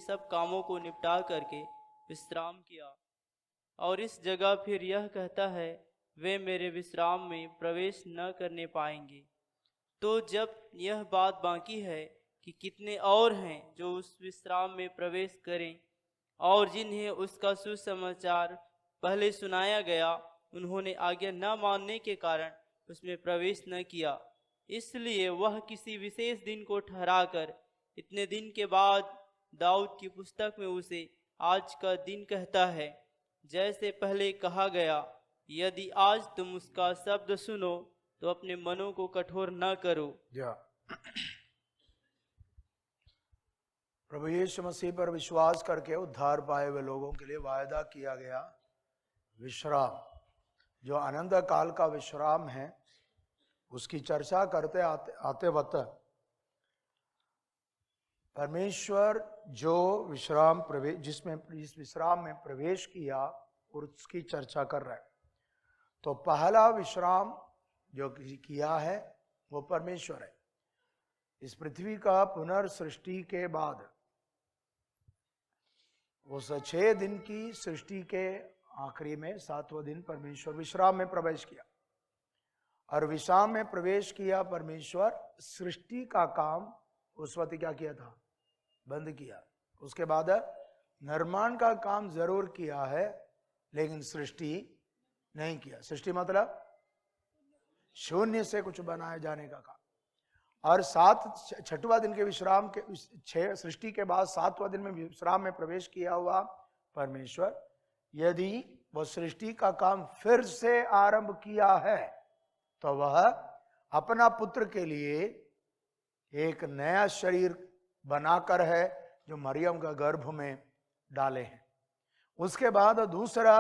सब कामों को निपटा करके विश्राम किया। और इस जगह फिर यह कहता है, वे मेरे विश्राम में प्रवेश न करने पाएंगे। तो जब यह बात बाकी है कि कितने और हैं जो उस विश्राम में प्रवेश करें, और जिन्हें उसका सुसमाचार पहले सुनाया गया, उन्होंने आज्ञा न मानने के कारण उसमें प्रवेश न किया। इसलिए वह किसी विशेष दिन को ठहराकर इतने दिन के बाद दाऊद की पुस्तक में उसे आज का दिन कहता है, जैसे पहले कहा गया, यदि आज तुम उसका शब्द सुनो तो अपने मनों को कठोर न करो। प्रभु यीशु मसीह पर विश्वास करके उद्धार पाए हुए लोगों के लिए वायदा किया गया विश्राम, जो अनंत काल का विश्राम है, उसकी चर्चा करते आते वक्त परमेश्वर जो विश्राम प्रवेश जिसमें इस विश्राम में प्रवेश किया और उसकी चर्चा कर रहे हैं। तो पहला विश्राम जो किया है वो परमेश्वर है। इस पृथ्वी का पुनर्सृष्टि के बाद उस 6 दिन की सृष्टि के आखिरी में 7वां दिन परमेश्वर विश्राम में प्रवेश किया। और विश्राम में प्रवेश किया परमेश्वर, सृष्टि का काम उस वक्त क्या किया था? बंद किया। उसके बाद निर्माण का काम जरूर किया है, लेकिन सृष्टि नहीं किया। सृष्टि मतलब शून्य से कुछ बनाए जाने का काम। और 6वां दिन के विश्राम के सृष्टि के बाद 7वां दिन में विश्राम में प्रवेश किया हुआ परमेश्वर, यदि वह सृष्टि का काम फिर से आरंभ किया है तो वह अपना पुत्र के लिए एक नया शरीर बनाकर है जो मरियम का गर्भ में डाले हैं। उसके बाद दूसरा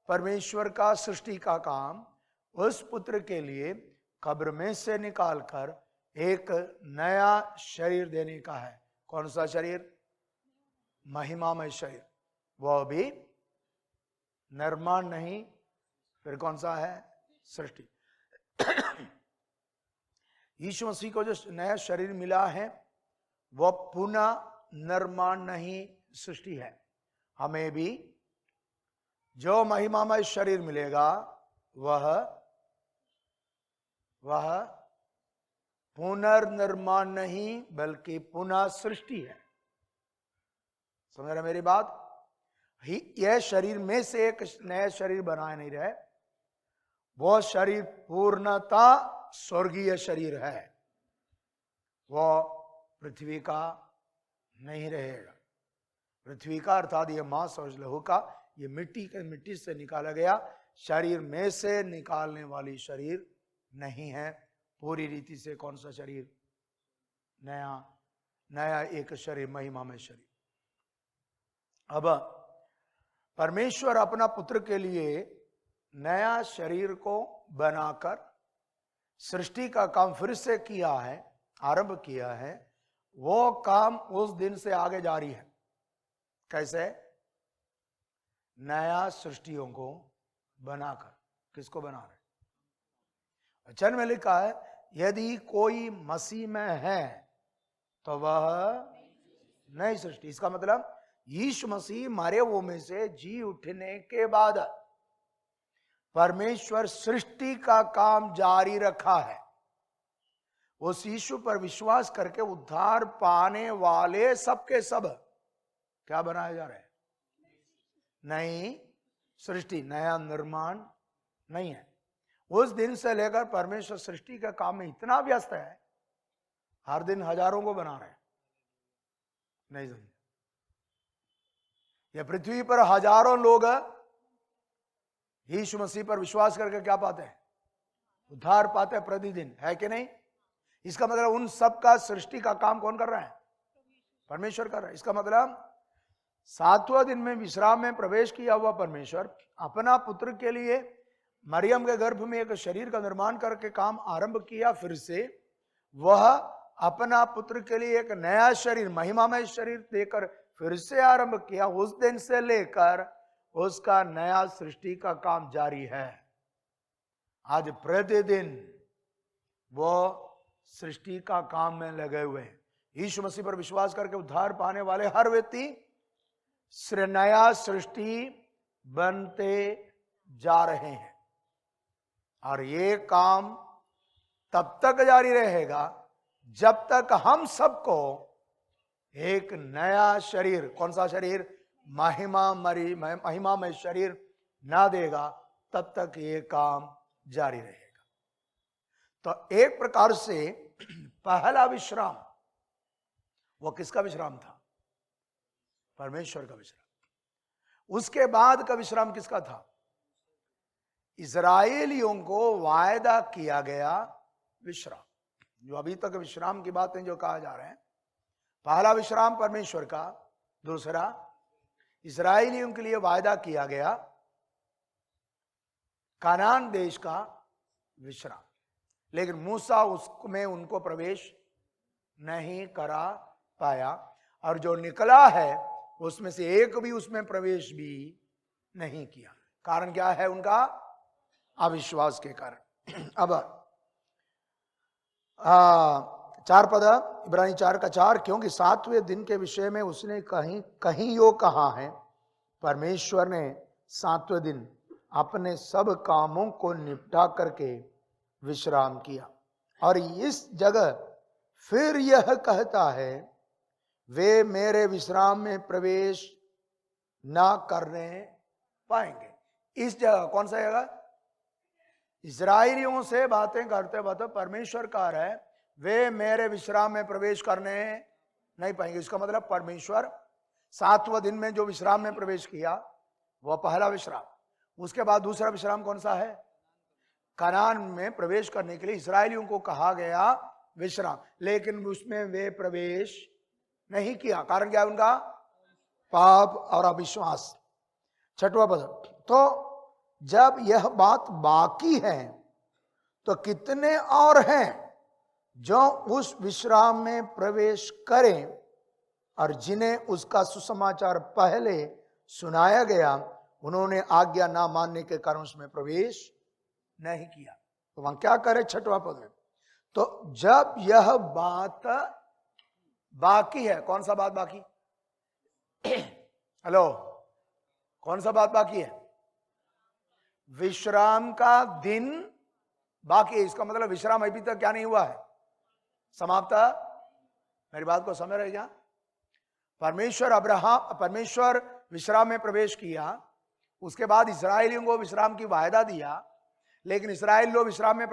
परमेश्वर का सृष्टि का काम उस पुत्र के लिए कब्र में से निकालकर एक नया शरीर देने का है। कौन सा शरीर? महिमामय शरीर। वह भी निर्माण नहीं, फिर कौन सा है? सृष्टि। यीशु मसीह को जो नया शरीर मिला है वह पुनः निर्माण नहीं, सृष्टि है। हमें भी जो महिमामय शरीर मिलेगा वह पुनर्निर्माण नहीं बल्कि पुनः सृष्टि है। समझ रहे मेरी बात? यह शरीर में से एक नया शरीर बनाए नहीं रहे, वो शरीर पूर्णता स्वर्गीय शरीर है, वो पृथ्वी का नहीं रहेगा। पृथ्वी का अर्थात ये मांस और लहू का, ये मिट्टी से निकाला गया शरीर में से निकालने वाली शरीर नहीं है। पूरी रीति से कौन सा शरीर? नया एक शरीर, महिमा में शरीर। अब परमेश्वर अपना पुत्र के लिए नया शरीर को बनाकर सृष्टि का काम फिर से किया है, आरंभ किया है। वो काम उस दिन से आगे जारी है। कैसे? नया सृष्टियों को बनाकर। किसको बना रहे? वचन में लिखा है, यदि कोई मसीह में है तो वह नई सृष्टि। इसका मतलब यीशु मसीह मरे हुओं में से जी उठने के बाद परमेश्वर सृष्टि का काम जारी रखा है। उस यीशु पर विश्वास करके उद्धार पाने वाले सबके सब क्या बनाए जा रहे हैं? नई सृष्टि, नया निर्माण नहीं है। उस दिन से लेकर परमेश्वर सृष्टि के काम में इतना व्यस्त है, हर दिन हजारों को बना रहे हैं। नहीं समझे? यह पृथ्वी पर हजारों लोग यीशु मसीह पर विश्वास करके क्या पाते हैं? उद्धार पाते हैं प्रतिदिन, है कि नहीं? इसका मतलब उन सब का सृष्टि का काम कौन कर रहा है? परमेश्वर कर रहा है। इसका मतलब 7वां दिन में विश्राम में प्रवेश किया हुआ परमेश्वर अपना पुत्र के लिए मरियम के गर्भ में एक शरीर का निर्माण करके काम आरंभ किया। फिर से वह अपना पुत्र के लिए एक नया शरीर, महिमामय शरीर देकर फिर से आरंभ किया। उस दिन से लेकर उसका नया सृष्टि का काम जारी है। आज प्रतिदिन वो सृष्टि का काम में लगे हुए हैं। यीशु मसीह पर विश्वास करके उद्धार पाने वाले हर व्यक्ति नया सृष्टि बनते जा रहे हैं। और ये काम तब तक जारी रहेगा जब तक हम सबको एक नया शरीर, कौन सा शरीर, महिमा में शरीर ना देगा, तब तक ये काम जारी रहेगा। तो एक प्रकार से पहला विश्राम वो किसका विश्राम था? परमेश्वर का विश्राम। उसके बाद का विश्राम किसका था? इस्राएलियों को वायदा किया गया विश्राम। जो अभी तक विश्राम की बातें जो कहा जा रहे हैं, पहला विश्राम परमेश्वर का, दूसरा इस्राएलियों के लिए वायदा किया गया कनान देश का विश्राम। लेकिन मूसा उसमें उनको प्रवेश नहीं करा पाया, और जो निकला है उसमें से एक भी उसमें प्रवेश भी नहीं किया। कारण क्या है? उनका अविश्वास के कारण। अब 4 पद, इब्रानी 4:4, क्योंकि 7वें दिन के विषय में उसने कहीं यो कहा है, परमेश्वर ने 7वें दिन अपने सब कामों को निपटा करके विश्राम किया। और इस जगह फिर यह कहता है, वे मेरे विश्राम में प्रवेश ना करने पाएंगे। इस जगह, कौन सा जगह? इस्राएलियों से बातें करते वक्त परमेश्वर कह रहा है, वे मेरे विश्राम में प्रवेश करने नहीं पाएंगे। इसका मतलब परमेश्वर 7वें दिन में जो विश्राम में प्रवेश किया वह पहला विश्राम। उसके बाद दूसरा विश्राम कौन सा है? कनान में प्रवेश करने के लिए इस्राएलियों को कहा गया विश्राम, लेकिन उसमें वे प्रवेश नहीं किया। कारण क्या है? उनका पाप और अविश्वास। 6वां पद, तो जब यह बात बाकी है तो कितने और हैं जो उस विश्राम में प्रवेश करें, और जिन्हें उसका सुसमाचार पहले सुनाया गया, उन्होंने आज्ञा ना मानने के कारण उसमें प्रवेश नहीं किया। तो वहां क्या करे? 6वां पद में, तो जब यह बात बाकी है, कौन सा बात बाकी? हेलो, कौन सा बात बाकी है? विश्राम का दिन बाकी है। इसका मतलब विश्राम अभी तक क्या नहीं हुआ है? समाप्त। मेरी बात को समझ रहे क्या? परमेश्वर विश्राम में प्रवेश किया, उसके बाद इस्राएलियों को विश्राम की वायदा दिया, लेकिन इस्राएल लोग विश्राम में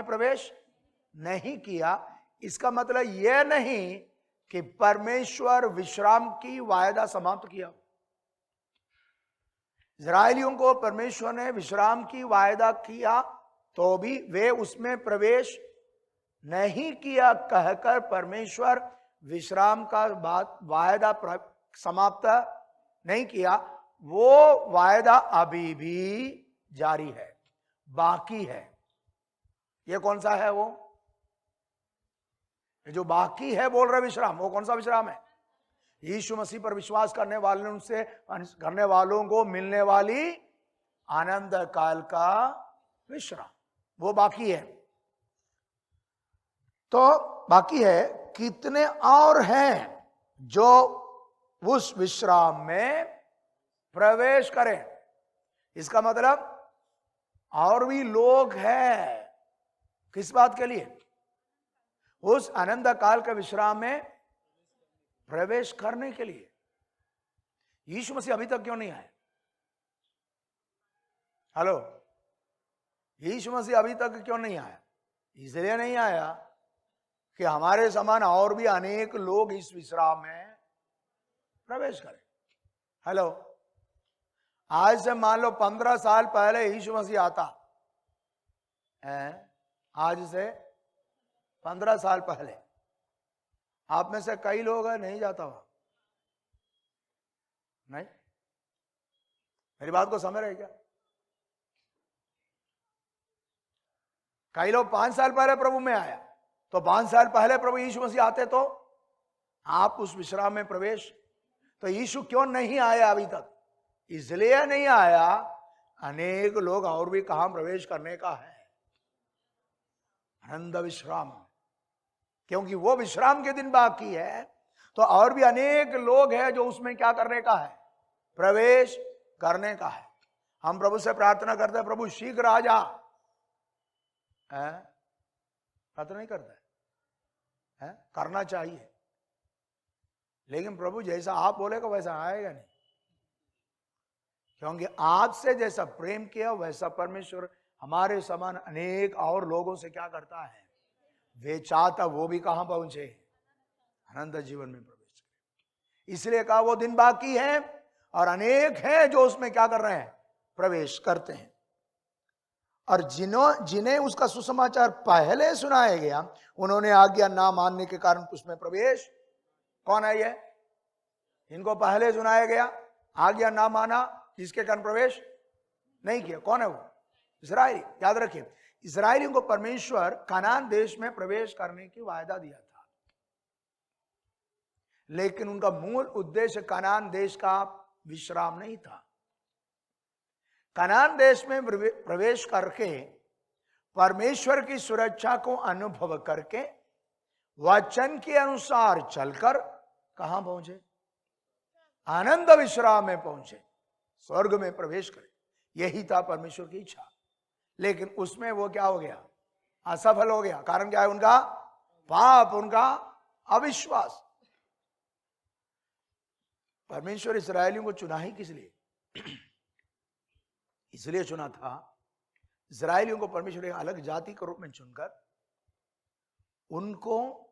प्रवेश नहीं किया। इसका मतलब यह नहीं कि परमेश्वर विश्राम की वायदा समाप्त किया। इस्राएलियों को परमेश्वर ने विश्राम की वायदा किया तो भी वे उसमें प्रवेश नहीं किया कहकर परमेश्वर विश्राम का वायदा समाप्त नहीं किया। वो वायदा अभी भी जारी है, बाकी है। ये कौन सा है? वो जो बाकी है बोल रहे विश्राम, वो कौन सा विश्राम है? यीशु मसीह पर विश्वास करने वालों को मिलने वाली आनंद काल का विश्राम, वो बाकी है। तो बाकी है, कितने और हैं जो उस विश्राम में प्रवेश करें। इसका मतलब और भी लोग हैं। किस बात के लिए? उस आनंद काल के विश्राम में प्रवेश करने के लिए। यीशु मसीह अभी तक क्यों नहीं आए? हेलो, यीशु मसीह अभी तक क्यों नहीं आया? इसलिए नहीं आया कि हमारे समान और भी अनेक लोग इस विश्राम में प्रवेश करें। हेलो, आज से मान लो 15 साल पहले यीशु मसीह आता है, आज से 15 साल पहले, आप में से कई लोग हैं नहीं जाता हुआ, नहीं? मेरी बात को समझ रहे क्या? कई लोग 5 साल पहले प्रभु में आया, तो 5 साल पहले प्रभु यीशु मसीह आते तो आप उस विश्राम में प्रवेश। तो यीशु क्यों नहीं आया अभी तक? इसलिए नहीं आया, अनेक लोग और भी कहां प्रवेश करने का है, आनंद विश्राम। क्योंकि वो विश्राम के दिन बाकी है, तो और भी अनेक लोग हैं जो उसमें क्या करने का है, प्रवेश करने का है। हम प्रभु से प्रार्थना करते हैं, प्रभु शीघ्र आ जा, प्रार्थना नहीं करते है? करना चाहिए, लेकिन प्रभु जैसा आप बोलेगा वैसा आएगा नहीं, क्योंकि आपसे जैसा प्रेम किया वैसा परमेश्वर हमारे समान अनेक और लोगों से क्या करता है, वे चाहता वो भी कहां पहुंचे, अनंत जीवन में प्रवेश करें। इसलिए कहा वो दिन बाकी है और अनेक हैं जो उसमें क्या कर रहे हैं, प्रवेश करते हैं। और जिन्हें उसका सुसमाचार पहले सुनाया गया, उन्होंने आज्ञा ना मानने के कारण उसमें प्रवेश, कौन है ये, इनको पहले सुनाया गया, आज्ञा ना माना, जिसके कारण प्रवेश नहीं किया, कौन है वो, इस्राएली। याद रखिए, इस्राएलियों को परमेश्वर कनान देश में प्रवेश करने की वायदा दिया था, लेकिन उनका मूल उद्देश्य कनान देश का विश्राम नहीं था। कनान देश में प्रवेश करके परमेश्वर की सुरक्षा को अनुभव करके वचन के अनुसार चलकर कहां पहुंचे, आनंद विश्राम में पहुंचे, स्वर्ग में प्रवेश करे। यही था परमेश्वर की इच्छा, लेकिन उसमें वो क्या हो गया, असफल हो गया। कारण क्या है, उनका पाप, उनका अविश्वास। परमेश्वर इस्राएलियों को चुना ही किस लिए, इसलिए चुना था, इस्राएलियों को परमेश्वर एक अलग जाति के रूप में चुनकर उनको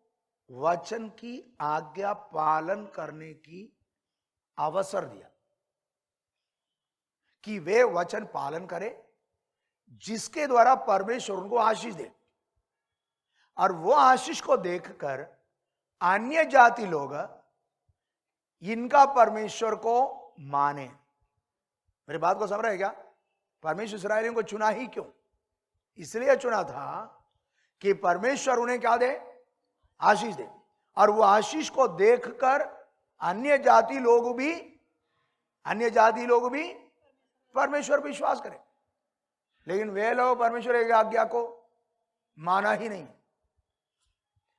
वचन की आज्ञा पालन करने की अवसर दिया, कि वे वचन पालन करें, जिसके द्वारा परमेश्वर उनको आशीष दे, और वो आशीष को देखकर अन्य जाति लोग इनका परमेश्वर को माने। मेरी बात को समझ रहे हैं क्या? परमेश्वर इस्राएलियों को चुना ही क्यों, इसलिए चुना था कि परमेश्वर उन्हें क्या दे, आशीष दे, और वो आशीष को देखकर अन्य जाति लोग भी परमेश्वर पर विश्वास करें। लेकिन वे लोग परमेश्वर की आज्ञा को माना ही नहीं,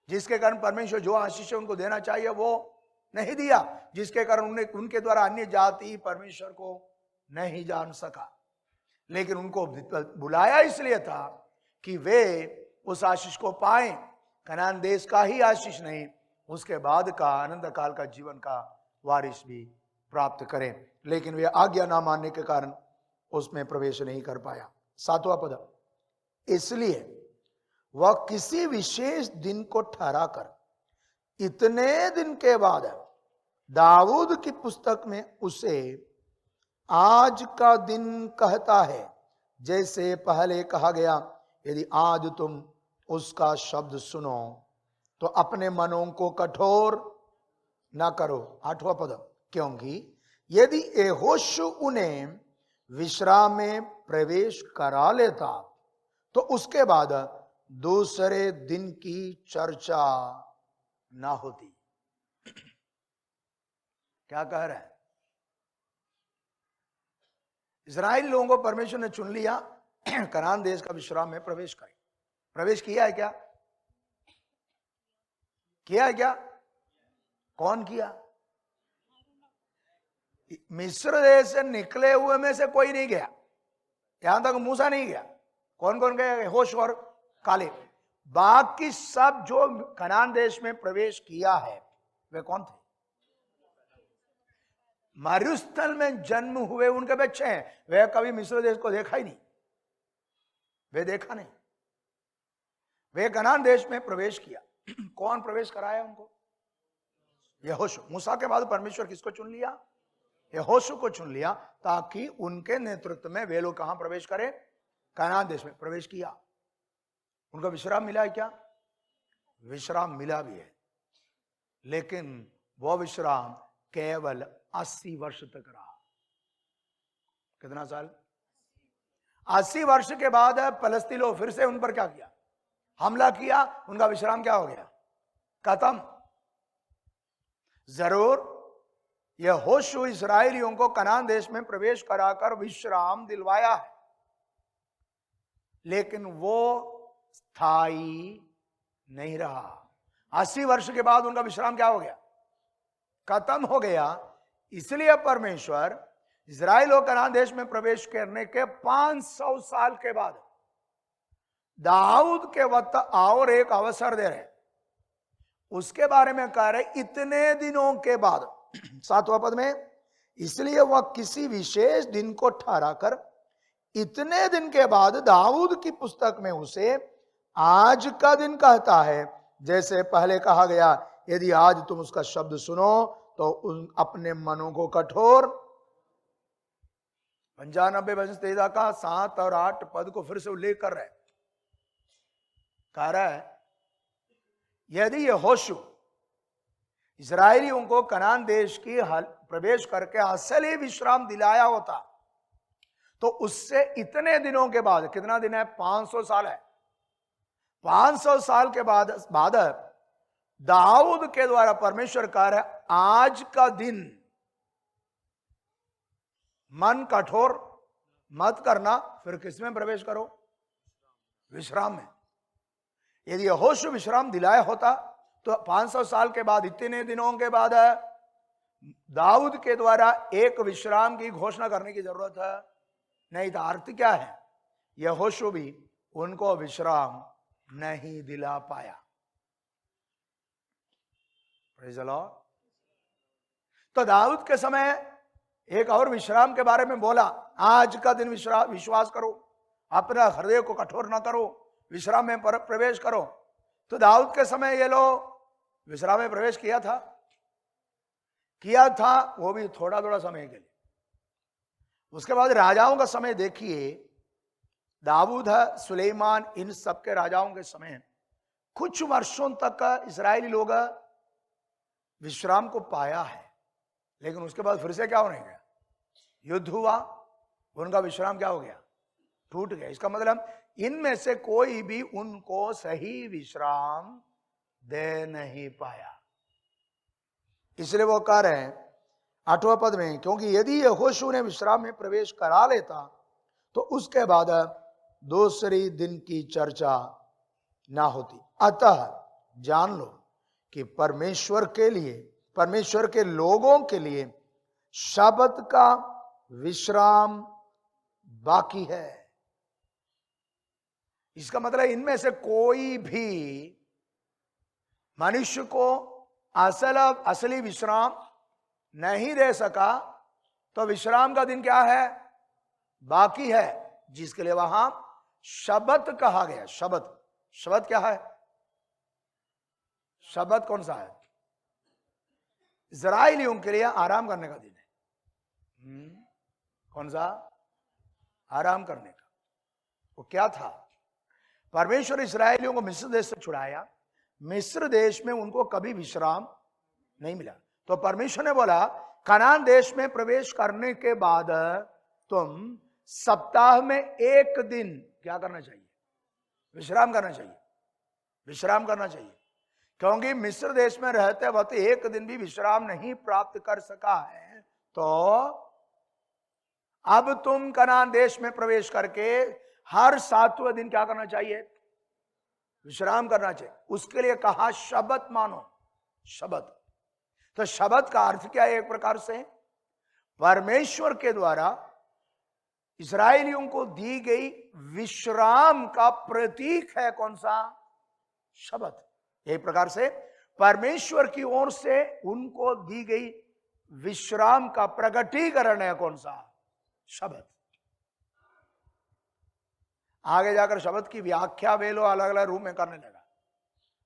जिसके कारण परमेश्वर जो आशीष उनको देना चाहिए वो नहीं दिया, जिसके कारण उनके द्वारा अन्य जाति परमेश्वर को नहीं जान सका। लेकिन उनको बुलाया इसलिए था कि वे उस आशीष को पाएं, कनान देश का ही आशीष नहीं, उसके बाद का आनंद काल का जीवन का वारिस भी प्राप्त करें। लेकिन वे आज्ञा ना मानने के कारण उसमें प्रवेश नहीं कर पाया। 7वां पद, इसलिए वह किसी विशेष दिन को ठहरा कर इतने दिन के बाद दाऊद की पुस्तक में उसे आज का दिन कहता है, जैसे पहले कहा गया, यदि आज तुम उसका शब्द सुनो तो अपने मनों को कठोर ना करो। 8वां पद, क्योंकि यदि यहोशू उन्हें विश्राम में प्रवेश करा लेता तो उसके बाद दूसरे दिन की चर्चा ना होती। क्या कह रहा है? इस्राएल लोगों को परमेश्वर ने चुन लिया, कनान देश का विश्राम में प्रवेश करें। प्रवेश किया है क्या? किया है क्या? कौन किया? मिस्र देश से निकले हुए में से कोई नहीं गया, यहां तक मूसा नहीं गया। कौन कौन गया? होश और कालेब। बाकी सब जो कनान देश में प्रवेश किया है वे कौन थे? मरुस्थल में जन्म हुए उनके बच्चे हैं। वे कभी मिस्र देश को देखा ही नहीं, वे देखा नहीं। वे कनान देश में प्रवेश किया। कौन प्रवेश कराया उनको? यहोशू। मूसा के बाद परमेश्वर किसको चुन लिया? यहोशू को चुन लिया, ताकि उनके नेतृत्व में वे लोग कहां प्रवेश करें? कनान देश में प्रवेश किया। उनको विश्राम मिला है क्या? विश्राम मिला भी है, लेकिन वो विश्राम केवल 80 वर्ष तक रहा। कितना साल? 80 वर्ष के बाद फलस्तीन लोग फिर से उन पर क्या किया? हमला किया। उनका विश्राम क्या हो गया? खत्म। जरूर यहोशू इस्राएलियों को कनान देश में प्रवेश कराकर विश्राम दिलवाया है, लेकिन वो स्थायी नहीं रहा। 80 वर्ष के बाद उनका विश्राम क्या हो गया? खत्म हो गया। इसलिए परमेश्वर इस्राएल और कनान देश में प्रवेश करने के 500 साल के बाद दाऊद के वक्त और एक अवसर दे रहे। उसके बारे में कह रहे इतने दिनों के बाद, 7वां पद में, इसलिए वह किसी विशेष दिन को ठहरा कर इतने दिन के बाद दाऊद की पुस्तक में उसे आज का दिन कहता है, जैसे पहले कहा गया, यदि आज तुम उसका शब्द सुनो तो अपने मनों को कठोर। 95 वचन तेजा का 7 और 8 पद को फिर से उल्लेख कर रहे, कह रहा है यदि यहोशू इस्राएलियों को कनान देश की प्रवेश करके असली विश्राम दिलाया होता तो उससे इतने दिनों के बाद, कितना दिन है? 500 साल है। 500 साल के बाद दाऊद के द्वारा परमेश्वर कह रहा है आज का दिन मन कठोर मत करना, फिर किसमें प्रवेश करो? विश्राम में। यदि यहोशू विश्राम दिलाया होता तो 500 साल के बाद, इतने दिनों के बाद दाऊद के द्वारा एक विश्राम की घोषणा करने की जरूरत है नहीं था। अर्थ क्या है? यहोशू भी उनको विश्राम नहीं दिला पाया। Praise the Lord. तो दाऊद के समय एक और विश्राम के बारे में बोला, आज का दिन विश्वास करो, अपना हृदय को कठोर ना करो, विश्राम में प्रवेश करो। तो दाऊद के समय ये लोग विश्राम में प्रवेश किया था, वो भी थोड़ा थोड़ा समय के लिए। उसके बाद राजाओं का समय देखिए, दाऊद है, सुलेमान, इन सबके राजाओं के समय कुछ वर्षों तक इस्राएली लोग विश्राम को पाया है, लेकिन उसके बाद फिर से क्या होने गया? युद्ध हुआ, उनका विश्राम क्या हो गया? टूट गया। इसका मतलब इनमें से कोई भी उनको सही विश्राम दे नहीं पाया। इसलिए वो कह रहे हैं 8वां पद में, क्योंकि यदि यहोशू ने विश्राम में प्रवेश करा लेता तो उसके बाद दूसरी दिन की चर्चा ना होती। अतः जान लो कि परमेश्वर के लोगों के लिए शब्द का विश्राम बाकी है। इसका मतलब इनमें से कोई भी मनुष्य को असली विश्राम नहीं दे सका, तो विश्राम का दिन क्या है? बाकी है, जिसके लिए वहां शब्द कहा गया। शब्द क्या है? शब्द कौन सा है? इस्राएलियों के लिए आराम करने का दिन है। कौन सा? आराम करने का। वो क्या था? परमेश्वर इस्राएलियों को मिस्र देश से छुड़ाया, मिस्र देश में उनको कभी विश्राम नहीं मिला, तो परमेश्वर ने बोला कनान देश में प्रवेश करने के बाद तुम सप्ताह में एक दिन क्या करना चाहिए? विश्राम करना चाहिए। विश्राम करना चाहिए, क्योंकि मिस्र देश में रहते वक्त एक दिन भी विश्राम नहीं प्राप्त कर सका है, तो अब तुम कनान देश में प्रवेश करके हर 7वें दिन क्या करना चाहिए? विश्राम करना चाहिए। उसके लिए कहा शब्द मानो। शब्द, तो शब्द का अर्थ क्या है? एक प्रकार से परमेश्वर के द्वारा इस्राएलियों को दी गई विश्राम का प्रतीक है। कौन सा? शब्द। एक प्रकार से परमेश्वर की ओर से उनको दी गई विश्राम का प्रकटीकरण है। कौन सा? शब्द। आगे जाकर शब्द की व्याख्या वे लोग अलग अलग रूप में करने लगा।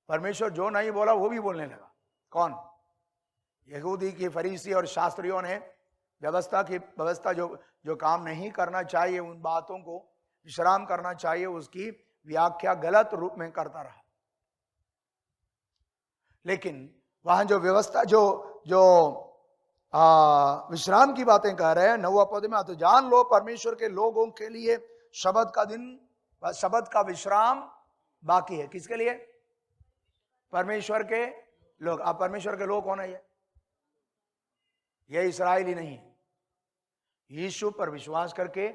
परमेश्वर जो नहीं बोला वो भी बोलने लगा। कौन? यहूदी की फरीसी और शास्त्रियों ने व्यवस्था जो काम नहीं करना चाहिए, उन बातों को विश्राम करना चाहिए, उसकी व्याख्या गलत रूप में करता रहा। लेकिन वहां जो व्यवस्था जो विश्राम की बातें कह रहे हैं 9वां पद में, तो जान लो परमेश्वर के लोगों के लिए शब्द का दिन, शब्द का विश्राम बाकी है। किसके लिए? परमेश्वर के लोग। अब परमेश्वर के लोग कौन है? ये इस्राएली नहीं, यीशु पर विश्वास करके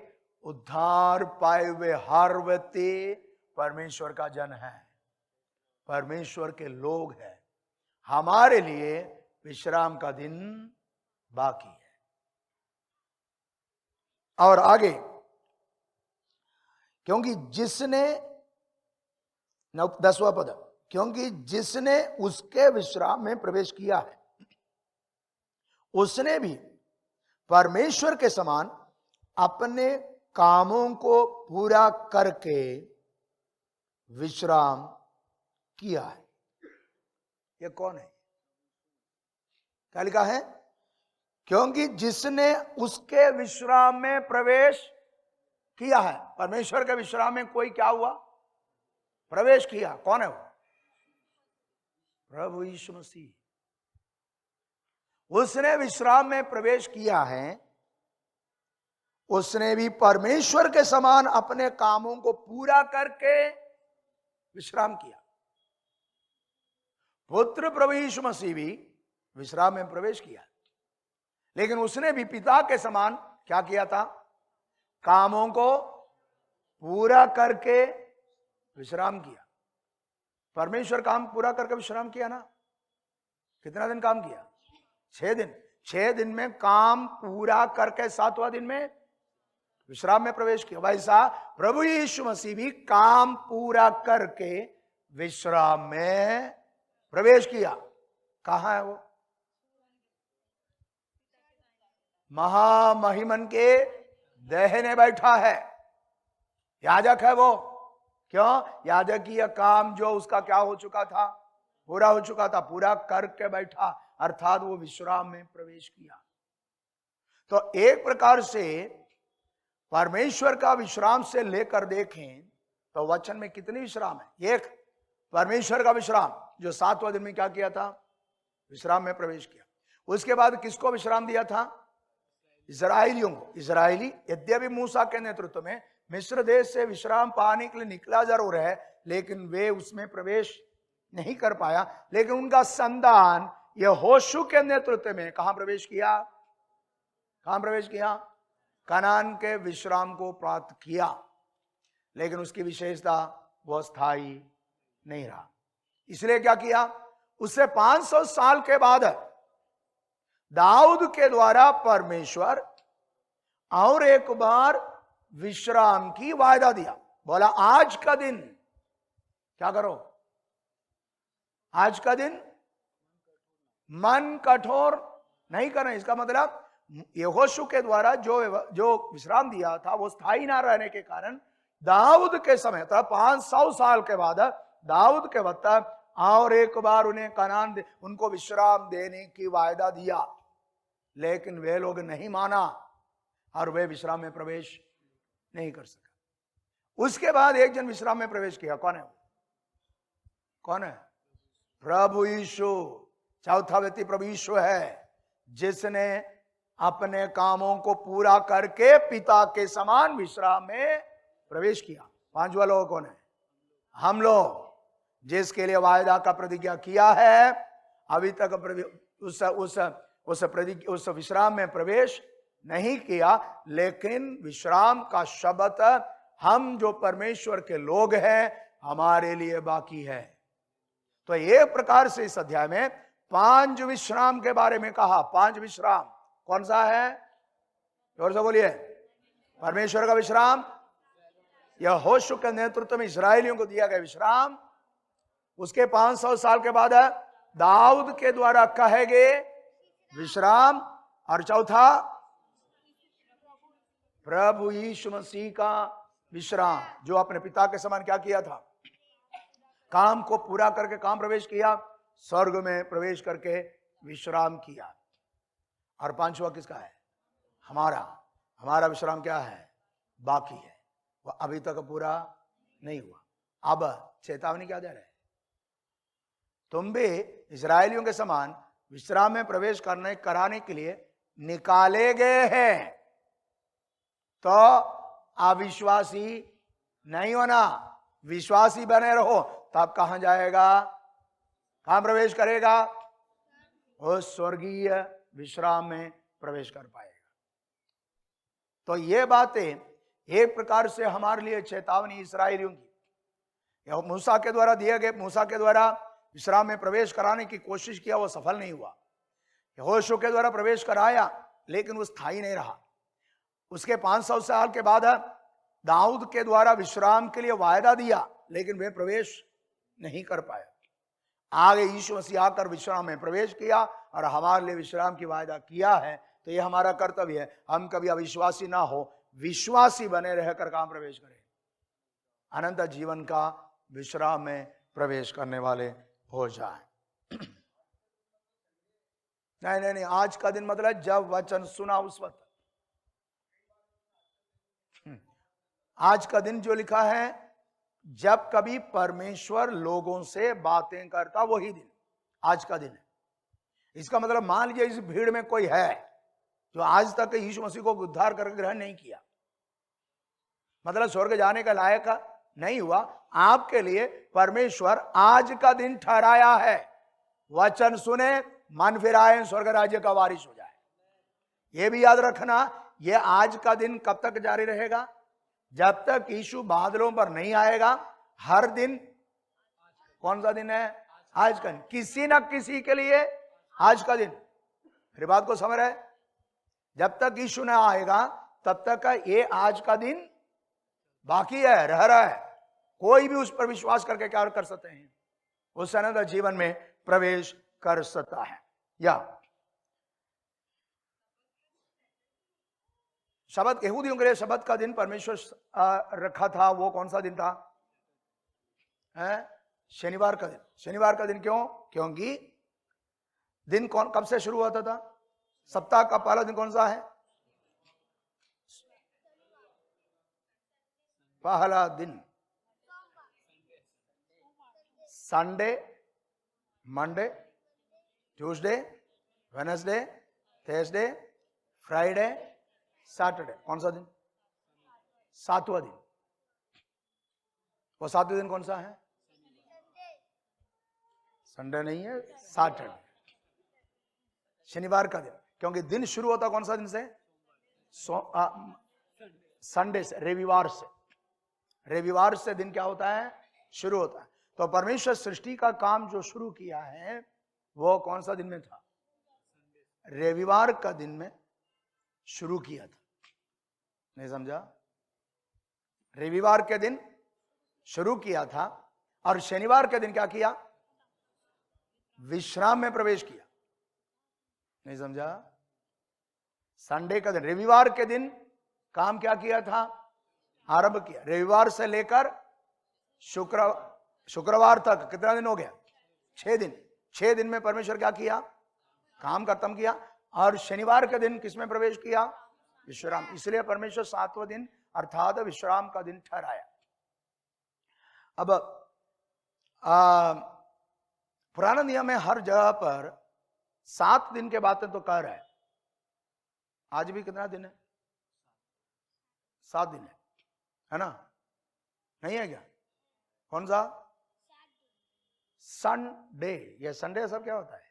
उद्धार पाए हुए हर व्यक्ति परमेश्वर का जन है, परमेश्वर के लोग हैं। हमारे लिए विश्राम का दिन बाकी है। और आगे, क्योंकि जिसने 10वां पद, क्योंकि जिसने उसके विश्राम में प्रवेश किया है उसने भी परमेश्वर के समान अपने कामों को पूरा करके विश्राम किया है। यह कौन है? क्या लिखा है? क्योंकि जिसने उसके विश्राम में प्रवेश किया है। परमेश्वर के विश्राम में कोई क्या हुआ? प्रवेश किया। कौन है वो? प्रभु यीशु मसीह। उसने विश्राम में प्रवेश किया है, उसने भी परमेश्वर के समान अपने कामों को पूरा करके विश्राम किया। पुत्र प्रभु यीशु मसीह भी विश्राम में प्रवेश किया, लेकिन उसने भी पिता के समान क्या किया था? कामों को पूरा करके विश्राम किया। परमेश्वर काम पूरा करके विश्राम किया ना? कितना दिन काम किया? 6 दिन। 6 दिन में काम पूरा करके 7वां दिन में विश्राम में प्रवेश किया। वैसा प्रभु यीशु मसीह भी काम पूरा करके विश्राम में प्रवेश किया। कहां है वो? महामहिमन के दाहिने बैठा है। याजक है वो। क्यों? याजकीय काम जो उसका क्या हो चुका था? पूरा हो चुका था। पूरा करके बैठा, अर्थात वो विश्राम में प्रवेश किया। तो एक प्रकार से परमेश्वर का विश्राम से लेकर देखें तो वचन में कितनी विश्राम है? एक परमेश्वर का विश्राम जो 7वां दिन में क्या किया था? विश्राम में प्रवेश किया। उसके बाद किसको विश्राम दिया था? इस्राएलियों को। इस्राएली यद्यपि मूसा के नेतृत्व में मिस्र देश से विश्राम पाने के लिए निकला जरूर है, लेकिन वे उसमें प्रवेश नहीं कर पाया। लेकिन उनका संतान यहोशू के नेतृत्व में कहां प्रवेश किया? कहां प्रवेश किया? कनान के विश्राम को प्राप्त किया। लेकिन उसकी विशेषता वह स्थायी नहीं रहा। इसलिए क्या किया? उससे 500 साल के बाद दाऊद के द्वारा परमेश्वर और एक बार विश्राम की वायदा दिया। बोला आज का दिन क्या करो? आज का दिन मन कठोर नहीं करना। इसका मतलब यहोशू के द्वारा जो विश्राम दिया था वो स्थायी ना रहने के कारण दाऊद के समय था 500 साल के बाद दाऊद के वक्त और एक बार उन्हें कनान उनको विश्राम देने की वायदा दिया, लेकिन वे लोग नहीं माना और वे विश्राम में प्रवेश नहीं कर सका। उसके बाद एक जन विश्राम में प्रवेश किया। कौन है? कौन है? प्रभु यीशु। चौथा व्यक्ति प्रभु यीशु है, जिसने अपने कामों को पूरा करके पिता के समान विश्राम में प्रवेश किया। 5वां लोग कौन है? हम लोग, जिसके लिए वायदा का प्रतिज्ञा किया है, अभी तक उस विश्राम में प्रवेश नहीं किया, लेकिन विश्राम का शब्द हम जो परमेश्वर के लोग हैं हमारे लिए बाकी है। तो एक प्रकार से इस अध्याय में 5 विश्राम के बारे में कहा। 5 विश्राम कौन सा है? जोर से बोलिए। परमेश्वर का विश्राम, यहोशू के नेतृत्व में इस्राएलियों को दिया गया विश्राम, उसके 500 साल के बाद दाऊद के द्वारा कहे गए विश्राम, और चौथा प्रभु यीशु मसीह का विश्राम जो अपने पिता के समान क्या किया था? काम को पूरा करके काम प्रवेश किया, स्वर्ग में प्रवेश करके विश्राम किया। और 5वां किसका है? हमारा विश्राम क्या है? बाकी है, वह अभी तक पूरा नहीं हुआ। अब चेतावनी क्या दे रहे हैं? तुम भी इस्राएलियों के समान विश्राम में प्रवेश कराने के लिए निकाले गए हैं। तो अविश्वासी नहीं होना, विश्वासी बने रहो, तब कहां जाएगा? कहां प्रवेश करेगा? उस स्वर्गीय विश्राम में प्रवेश कर पाएगा। तो ये बातें एक प्रकार से हमारे लिए चेतावनी इस्राएलियों की, मूसा के द्वारा दिए गए, मूसा के द्वारा विश्राम में प्रवेश कराने की कोशिश किया, वो सफल नहीं हुआ। यहोशू के द्वारा प्रवेश कराया, लेकिन वो स्थायी नहीं रहा। उसके 500 साल के बाद दाऊद के द्वारा विश्राम के लिए वायदा दिया, लेकिन वे प्रवेश नहीं कर पाए। आगे यीशु मसीह आकर विश्राम में प्रवेश किया और हमारे लिए विश्राम की वायदा किया है। तो यह हमारा कर्तव्य है, हम कभी अविश्वासी ना हो, विश्वासी बने रहकर काम प्रवेश करें, अनंत जीवन का विश्राम में प्रवेश करने वाले हो जाए। नहीं, आज का दिन मतलब जब वचन सुना उस वक्त। आज का दिन जो लिखा है, जब कभी परमेश्वर लोगों से बातें करता, वही दिन आज का दिन है। इसका मतलब मान लीजिए इस भीड़ में कोई है जो आज तक यीशु मसीह को उद्धार कर ग्रहण नहीं किया, मतलब स्वर्ग जाने का लायक नहीं हुआ, आपके लिए परमेश्वर आज का दिन ठहराया है। वचन सुने, मन फिराए, स्वर्ग राज्य का वारिस हो जाए। यह भी याद रखना, यह आज का दिन कब तक जारी रहेगा? जब तक यीशु बादलों पर नहीं आएगा। हर दिन कौन सा दिन है? आज का दिन। किसी न किसी के लिए आज का दिन। मेरी बात को समझ रहे? जब तक यीशु न आएगा तब तक का ये आज का दिन बाकी है, रह रहा है। कोई भी उस पर विश्वास करके क्या कर सकते हैं? उस अनंत जीवन में प्रवेश कर सकता है। या शबत, यहूदियों के लिए शबत का दिन परमेश्वर रखा था, वो कौन सा दिन था? शनिवार का दिन। शनिवार का दिन क्यों? क्योंकि दिन कब से शुरू होता था? सप्ताह का पहला दिन कौन सा है? पहला दिन Sunday, Monday, Tuesday, Wednesday, Thursday, Friday, Saturday. कौन सा दिन? सातवां दिन। वो सातवें दिन कौन सा है? संडे नहीं है, सैटरडे, शनिवार का दिन। क्योंकि दिन शुरू होता कौन सा दिन से? संडे से, रविवार से। रविवार से दिन क्या होता है? शुरू होता है। तो परमेश्वर सृष्टि का काम जो शुरू किया है वो कौन सा दिन में था? रविवार का दिन में शुरू किया था। नहीं समझा? रविवार के दिन शुरू किया था और शनिवार के दिन क्या किया? विश्राम में प्रवेश किया। नहीं समझा? संडे का दिन, रविवार के दिन काम क्या किया था? आरंभ किया। रविवार से लेकर शुक्रवार तक कितना दिन हो गया? 6 दिन। 6 दिन में परमेश्वर क्या किया? काम खत्म किया। और शनिवार के दिन किसमें प्रवेश किया? विश्राम। इसलिए परमेश्वर 7वां दिन अर्थात विश्राम का दिन ठहराया। अब पुराना नियम में हर जगह पर 7 दिन के बातें तो कह रहा है। आज भी कितना दिन है? 7 दिन है ना? नहीं है क्या? कौन सा? संडे। ये संडे सब क्या होता है?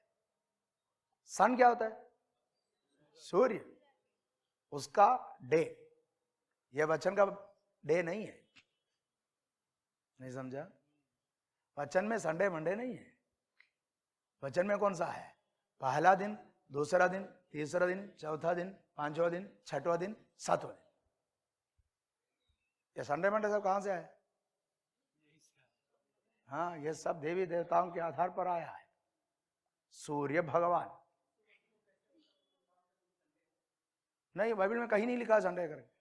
सन क्या होता है? सूर्य, उसका डे। यह वचन का डे नहीं है। नहीं समझा? वचन में संडे मंडे नहीं है। वचन में कौन सा है? पहला दिन, दूसरा दिन, तीसरा दिन, चौथा दिन, 5वां दिन, 6वां दिन, 7वां दिन। ये संडे मंडे सब कहां से आए? हाँ, ये सब देवी देवताओं के आधार पर आया है। सूर्य भगवान नहीं, बाइबल में कहीं नहीं लिखा संडे करके।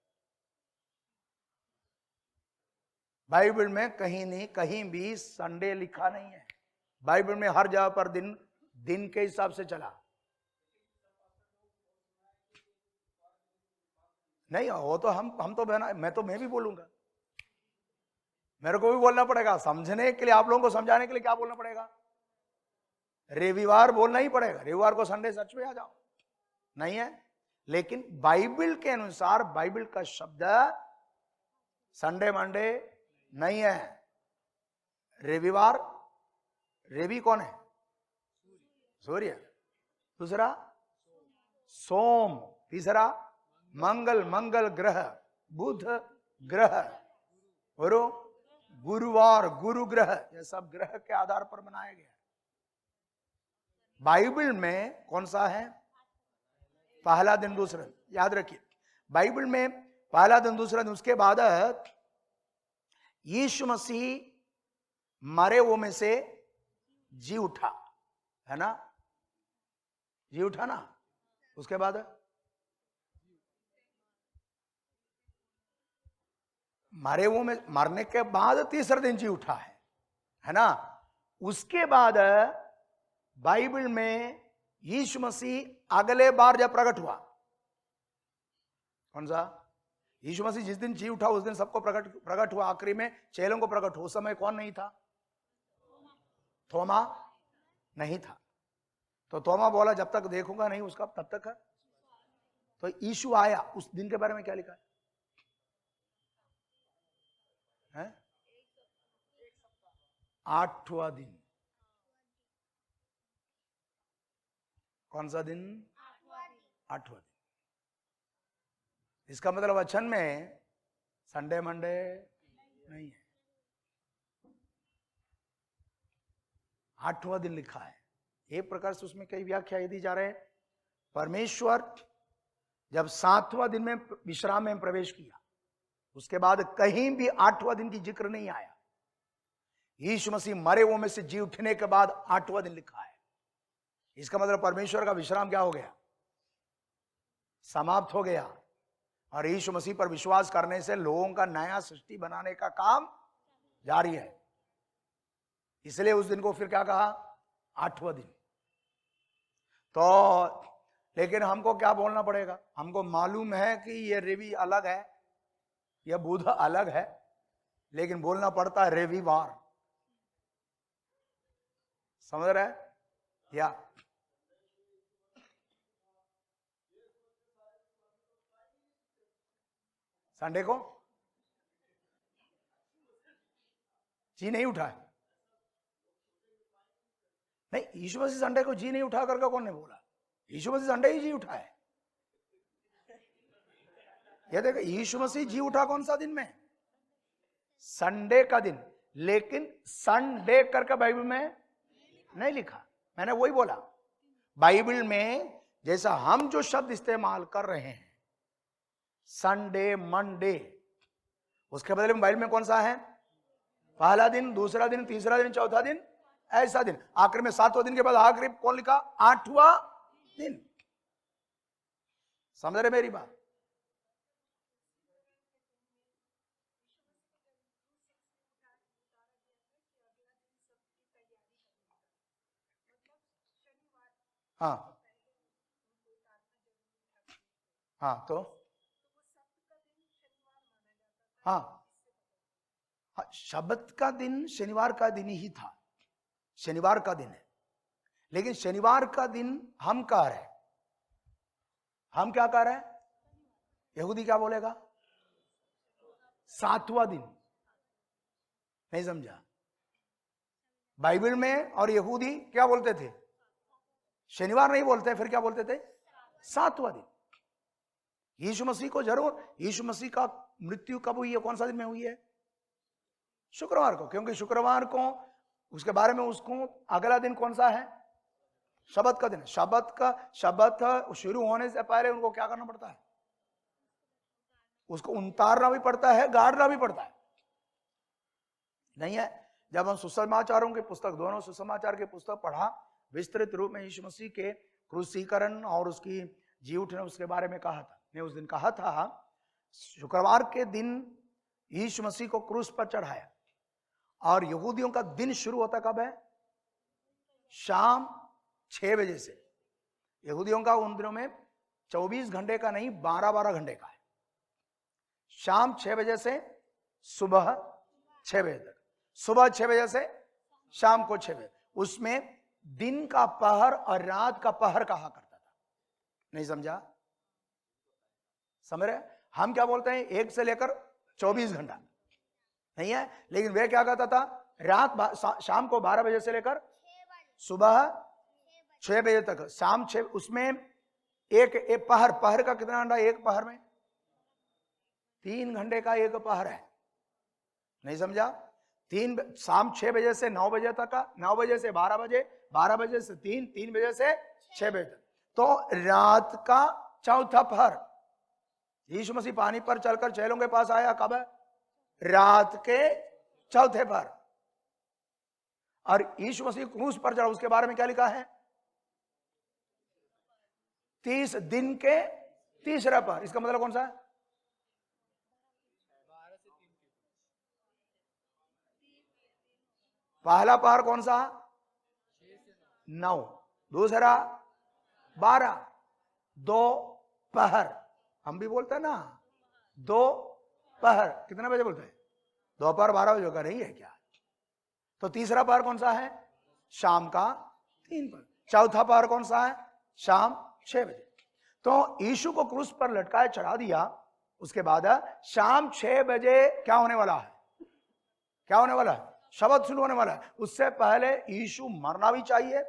बाइबल में कहीं नहीं, कहीं भी संडे लिखा नहीं है। बाइबल में हर जगह पर दिन के हिसाब से चला। नहीं, वो तो हम तो बहना, मैं भी बोलूंगा। मेरे को भी बोलना पड़ेगा समझने के लिए, आप लोगों को समझाने के लिए। क्या बोलना पड़ेगा? रविवार बोलना ही पड़ेगा। रविवार को संडे चर्च में आ जाओ, नहीं है। लेकिन बाइबल के अनुसार, बाइबल का शब्द संडे मंडे नहीं है। रविवार, रवि कौन है? सूर्य। दूसरा सोम। तीसरा मंगल, मंगल ग्रह। बुध ग्रह। और गुरुवार, गुरु ग्रह। यह सब ग्रह के आधार पर बनाया गया। बाइबल में कौन सा है? पहला दिन दूसरा दिन, याद रखिए बाइबल में पहला दिन दूसरा दिन। उसके बाद यीशु मसीह मरे हुए में से जी उठा, है ना? जी उठा ना। उसके बाद मरे हुए में, मरने के बाद तीसरे दिन जी उठा है ना? उसके बाद बाइबल में यीशु मसीह अगले बार जब प्रकट हुआ, कौन सा? यीशु मसीह जिस दिन जी उठा उस दिन सबको प्रकट हुआ, आखिरी में चेलों को प्रकट हुआ। उस समय कौन नहीं था? थोमा नहीं था। तो थोमा बोला जब तक देखूंगा नहीं उसका तब तक है। तो यीशु आया, उस दिन के बारे में क्या लिखा है? 8वां दिन। कौन सा दिन? 8वां दिन। इसका मतलब वचन में संडे मंडे नहीं है, 8वां दिन लिखा है। एक प्रकार से उसमें कई व्याख्या दी जा रहे हैं। परमेश्वर जब 7वां दिन में विश्राम में प्रवेश किया, उसके बाद कहीं भी 8वां दिन की जिक्र नहीं आया। यीशु मसीह मरे हुए में से जी उठने के बाद 8वां दिन लिखा है। इसका मतलब परमेश्वर का विश्राम क्या हो गया? समाप्त हो गया। और यीशु मसीह पर विश्वास करने से लोगों का नया सृष्टि बनाने का काम जारी है। इसलिए उस दिन को फिर क्या कहा? 8वां दिन। तो लेकिन हमको क्या बोलना पड़ेगा? हमको मालूम है कि ये रवि अलग है, यह बुध अलग है, लेकिन बोलना पड़ता है रविवार। समझ रहे हैं? या संडे को जी नहीं उठा है? नहीं, यीशु मसीह संडे को जी नहीं उठा करके कौन ने बोला? यीशु मसीह संडे ही जी उठा है। ये देखो, यीशु मसीह जी उठा कौन सा दिन में? संडे का दिन। लेकिन संडे करके बाइबल में नहीं लिखा। मैंने वही बोला, बाइबल में जैसा हम जो शब्द इस्तेमाल कर रहे हैं संडे मंडे, उसके बदले में बाइबल में कौन सा है? पहला दिन, दूसरा दिन, तीसरा दिन, चौथा दिन, ऐसा दिन। आखिर में 7वां दिन के बाद आखिरी कौन लिखा? 8वां दिन। समझ रहे मेरी बात? हाँ हाँ, तो हाँ हाँ, शब्द का दिन शनिवार का दिन ही था। शनिवार का दिन है, लेकिन शनिवार का दिन हम कह रहे हैं, हम क्या कह रहे हैं? यहूदी क्या बोलेगा? 7वां दिन। नहीं समझा? बाइबल में और यहूदी क्या बोलते थे? शनिवार नहीं बोलते, फिर क्या बोलते थे? 7वां दिन। यीशु मसीह को जरूर, यीशु मसीह का मृत्यु कब हुई है? कौन सा दिन में हुई है? शुक्रवार को, क्योंकि शुक्रवार को उसके बारे में उसको अगला दिन कौन सा है? शब्द का दिन। शब्द शुरू होने से पहले उनको क्या करना पड़ता है? उसको उतारना भी पड़ता है, गाड़ना भी पड़ता है, नहीं है? जब हम सुसमाचारों की पुस्तक, दोनों सुसमाचार की पुस्तक पढ़ा, विस्तृत रूप में यीशु मसीह के क्रूसीकरण और उसकी जी उठने उसके बारे में कहा था। मैं उस दिन कहा था शुक्रवार के दिन यीशु मसीह को क्रूस पर चढ़ाया, और यहूदियों का दिन शुरू होता कब है? शाम 6 बजे से। यहूदियों का उन दिनों में 24 घंटे का नहीं, 12-12 घंटे का है। शाम 6 बजे से सुबह 6 बजे तक, सुबह 6 बजे से शाम को 6 बजे। उसमें दिन का पहर और रात का पहर कहा करता था। नहीं समझा? समझ रहे? हम क्या बोलते हैं? 1 से लेकर 24 घंटा नहीं है, लेकिन वे क्या कहता था? रात शाम को 12 बजे से लेकर सुबह 6 बजे तक, शाम 6। उसमें एक पहर का कितना घंटा? एक पहर में 3 घंटे का एक पहर है। नहीं समझा? शाम 6 बजे से 9 बजे तक का, 9 बजे से 12 बजे, 12 बजे से 3, 3 बजे से 6 बजे तक। तो रात का चौथा पहर यीशु मसीह पानी पर चलकर चेलों के पास आया कब है? रात के चौथे पहर। और यीशु मसीह क्रूस पर चढ़ा, उसके बारे में क्या लिखा है? 30 दिन के तीसरा पहर। इसका मतलब कौन सा है? पहला पहर कौन सा? 9, दूसरा 12, 2 पहर। हम भी बोलते हैं ना 2 पहर। कितने बजे बोलते हैं? दोपहर 12 बजे का नहीं है क्या? तो तीसरा पहर कौन सा है? शाम का 3 पहर। चौथा पहर कौन सा है? शाम 6 बजे। तो यीशु को क्रूस पर लटकाए चढ़ा दिया। उसके बाद शाम 6 बजे क्या होने वाला है? क्या होने वाला है? शब्द शुरू होने वाला है। उससे पहले यीशु मरना भी चाहिए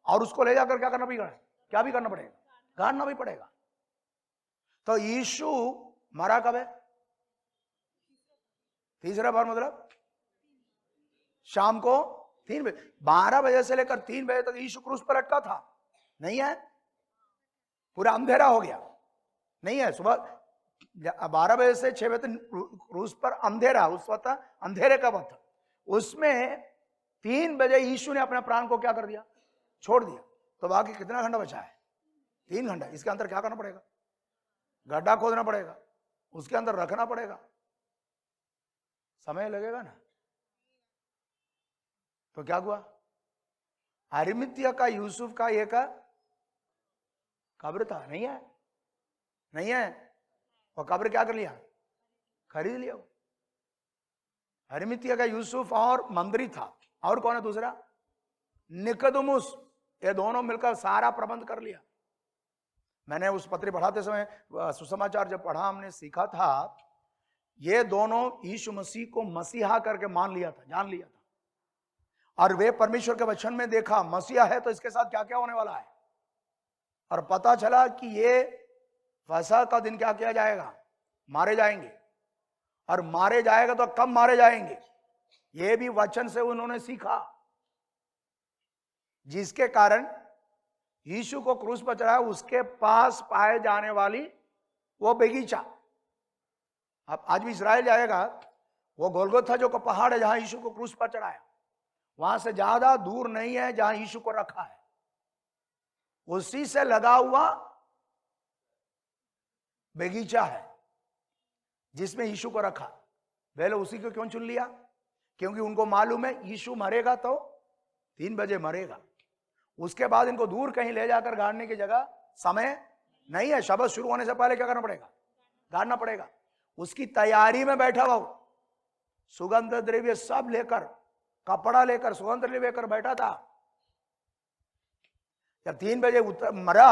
और उसको ले जाकर क्या करना भी क्या भी करना पड़ेगा? गाड़ना भी पड़ेगा। तो यीशु मरा कब है? तीसरा बार, मतलब शाम को 3 बजे। 12 बजे से लेकर 3 बजे तक यीशु क्रूस पर लटका था, नहीं है? पूरा अंधेरा हो गया, नहीं है? सुबह 12 बजे से 6 बजे तक क्रूस पर अंधेरा, उस वक्त अंधेरे का वक्त। उसमें 3 बजे यीशु ने अपने प्राण को क्या कर दिया? छोड़ दिया। तो बाकी कितना घंटा बचा है? 3 घंटा। इसके अंदर क्या करना पड़ेगा? गड्ढा खोदना पड़ेगा, उसके अंदर रखना पड़ेगा, समय लगेगा ना। तो क्या हुआ? अरिमतिया का यूसुफ का एक कब्र था, नहीं है? नहीं है? वो कब्र क्या कर लिया? खरीद लिया। अरिमतिया का यूसुफ और मंदरी था, और कौन है दूसरा? निकोदेमुस। ये दोनों मिलकर सारा प्रबंध कर लिया। मैंने उस पत्री पढ़ाते समय सुसमाचार जब पढ़ा, हमने सीखा था ये दोनों यीशु मसीह को मसीहा करके मान लिया था, जान लिया था। और वे परमेश्वर के वचन में देखा मसीहा है तो इसके साथ क्या क्या होने वाला है। और पता चला कि ये फसह का दिन क्या किया जाएगा? मारे जाएंगे। और मारे जाएगा तो कब मारे जाएंगे? ये भी वचन से उन्होंने सीखा, जिसके कारण यीशु को क्रूस पर चढ़ाया। उसके पास पाए जाने वाली वो बगीचा, अब आज भी इस्राएल जाएगा, वो गोलगोथा जो को पहाड़ है जहां यीशु को क्रूस पर चढ़ाया, वहां से ज्यादा दूर नहीं है जहां यीशु को रखा है। उसी से लगा हुआ बगीचा है जिसमें यीशु को रखा। पहले उसी को क्यों चुन लिया? क्योंकि उनको मालूम है यीशु मरेगा तो 3 बजे मरेगा। उसके बाद इनको दूर कहीं ले जाकर गाड़ने की जगह समय नहीं है। शब्द शुरू होने से पहले क्या करना पड़ेगा? गाड़ना पड़ेगा। उसकी तैयारी में बैठा हुआ, सुगंध द्रव्य सब लेकर, कपड़ा लेकर, सुगंध द्रव्य लेकर बैठा था। जब 3 बजे मरा,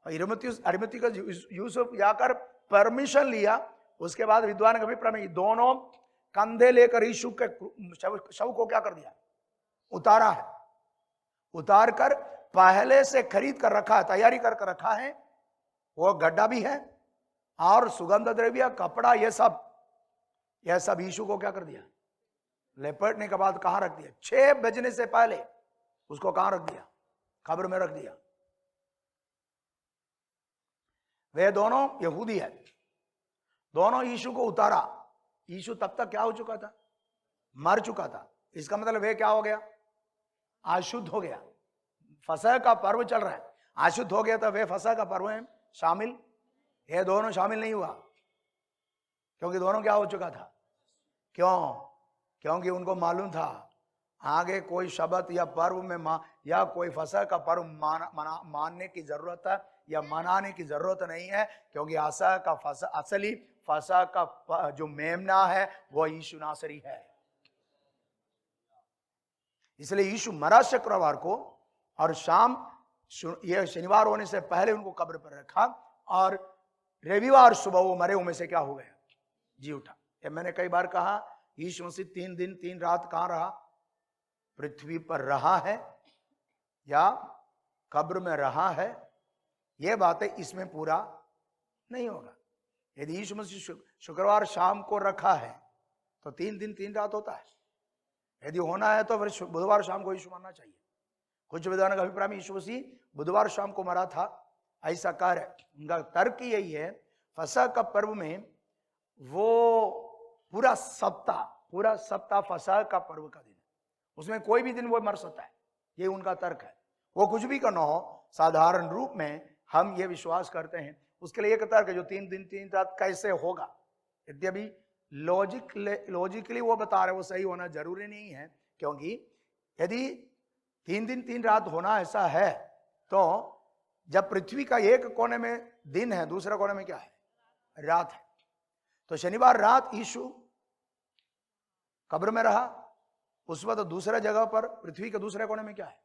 अरिमती का यूसुफ जाकर परमिशन लिया। उसके बाद विद्वान कभी प्रमेय दोनों कंधे लेकर यीशु के शव को क्या कर दिया? उतारा है। उतार कर पहले से खरीद कर रखा है, तैयारी कर रखा है। वो गड्ढा भी है और सुगंध द्रव्य, कपड़ा, ये सब यीशु को क्या कर दिया? लेपटने के बाद कहां रख दिया? 6 बजने से पहले उसको कहां रख दिया? कब्र में रख दिया। वे दोनों यहूदी है, दोनों यीशु को उतारा। यीशु तब तक क्या हो चुका था? मर चुका था। इसका मतलब वे क्या हो गया? अशुद्ध हो गया। फसह का पर्व चल रहा है, अशुद्ध हो गया था। वे फसह का पर्व में शामिल, ये दोनों शामिल नहीं हुआ, क्योंकि दोनों क्या हो चुका था? क्यों? क्योंकि उनको मालूम था आगे कोई शब्द या पर्व में या कोई फसह का पर्व मानने की जरूरत है या मनाने की जरूरत नहीं है, क्योंकि असली फसह का जो मेमना है वो यीशु नासरी है। इसलिए यीशु मरा शुक्रवार को, और शाम ये शनिवार होने से पहले उनको कब्र पर रखा, और रविवार सुबह वो मरे हुए में से क्या हो गया? जी उठा। ये मैंने कई बार कहा, यीशु मसीह 3 दिन 3 रात कहां रहा? पृथ्वी पर रहा है या कब्र में रहा है? ये बातें इसमें पूरा नहीं होगा। यदि यीशु मसीह शुक्रवार शाम को रखा है तो 3 दिन 3 रात होता है। यदि होना है तो फिर बुधवार शाम को यीशु मरना चाहिए। कुछ विद्वानों का अभिप्राय में यीशु मसीह बुधवार शाम को मरा था, ऐसा कार्य है। उनका तर्क यही है, फसह का पर्व में वो पूरा सप्ताह फसह का पर्व का दिन है, उसमें कोई भी दिन वो मर सकता है, ये उनका तर्क है। वो कुछ भी करना हो, साधारण रूप में हम ये विश्वास करते हैं, उसके लिए एक तर्क है जो 3 दिन 3 रात कैसे होगा, यद्यपि लॉजिकली वो बता रहे वो सही होना जरूरी नहीं है, क्योंकि यदि 3 दिन 3 रात होना ऐसा है तो जब पृथ्वी का एक कोने में दिन है, दूसरा कोने में क्या है, रात है। तो शनिवार रात यीशु कब्र में रहा, उस वक्त दूसरा जगह पर पृथ्वी के दूसरे कोने में क्या है,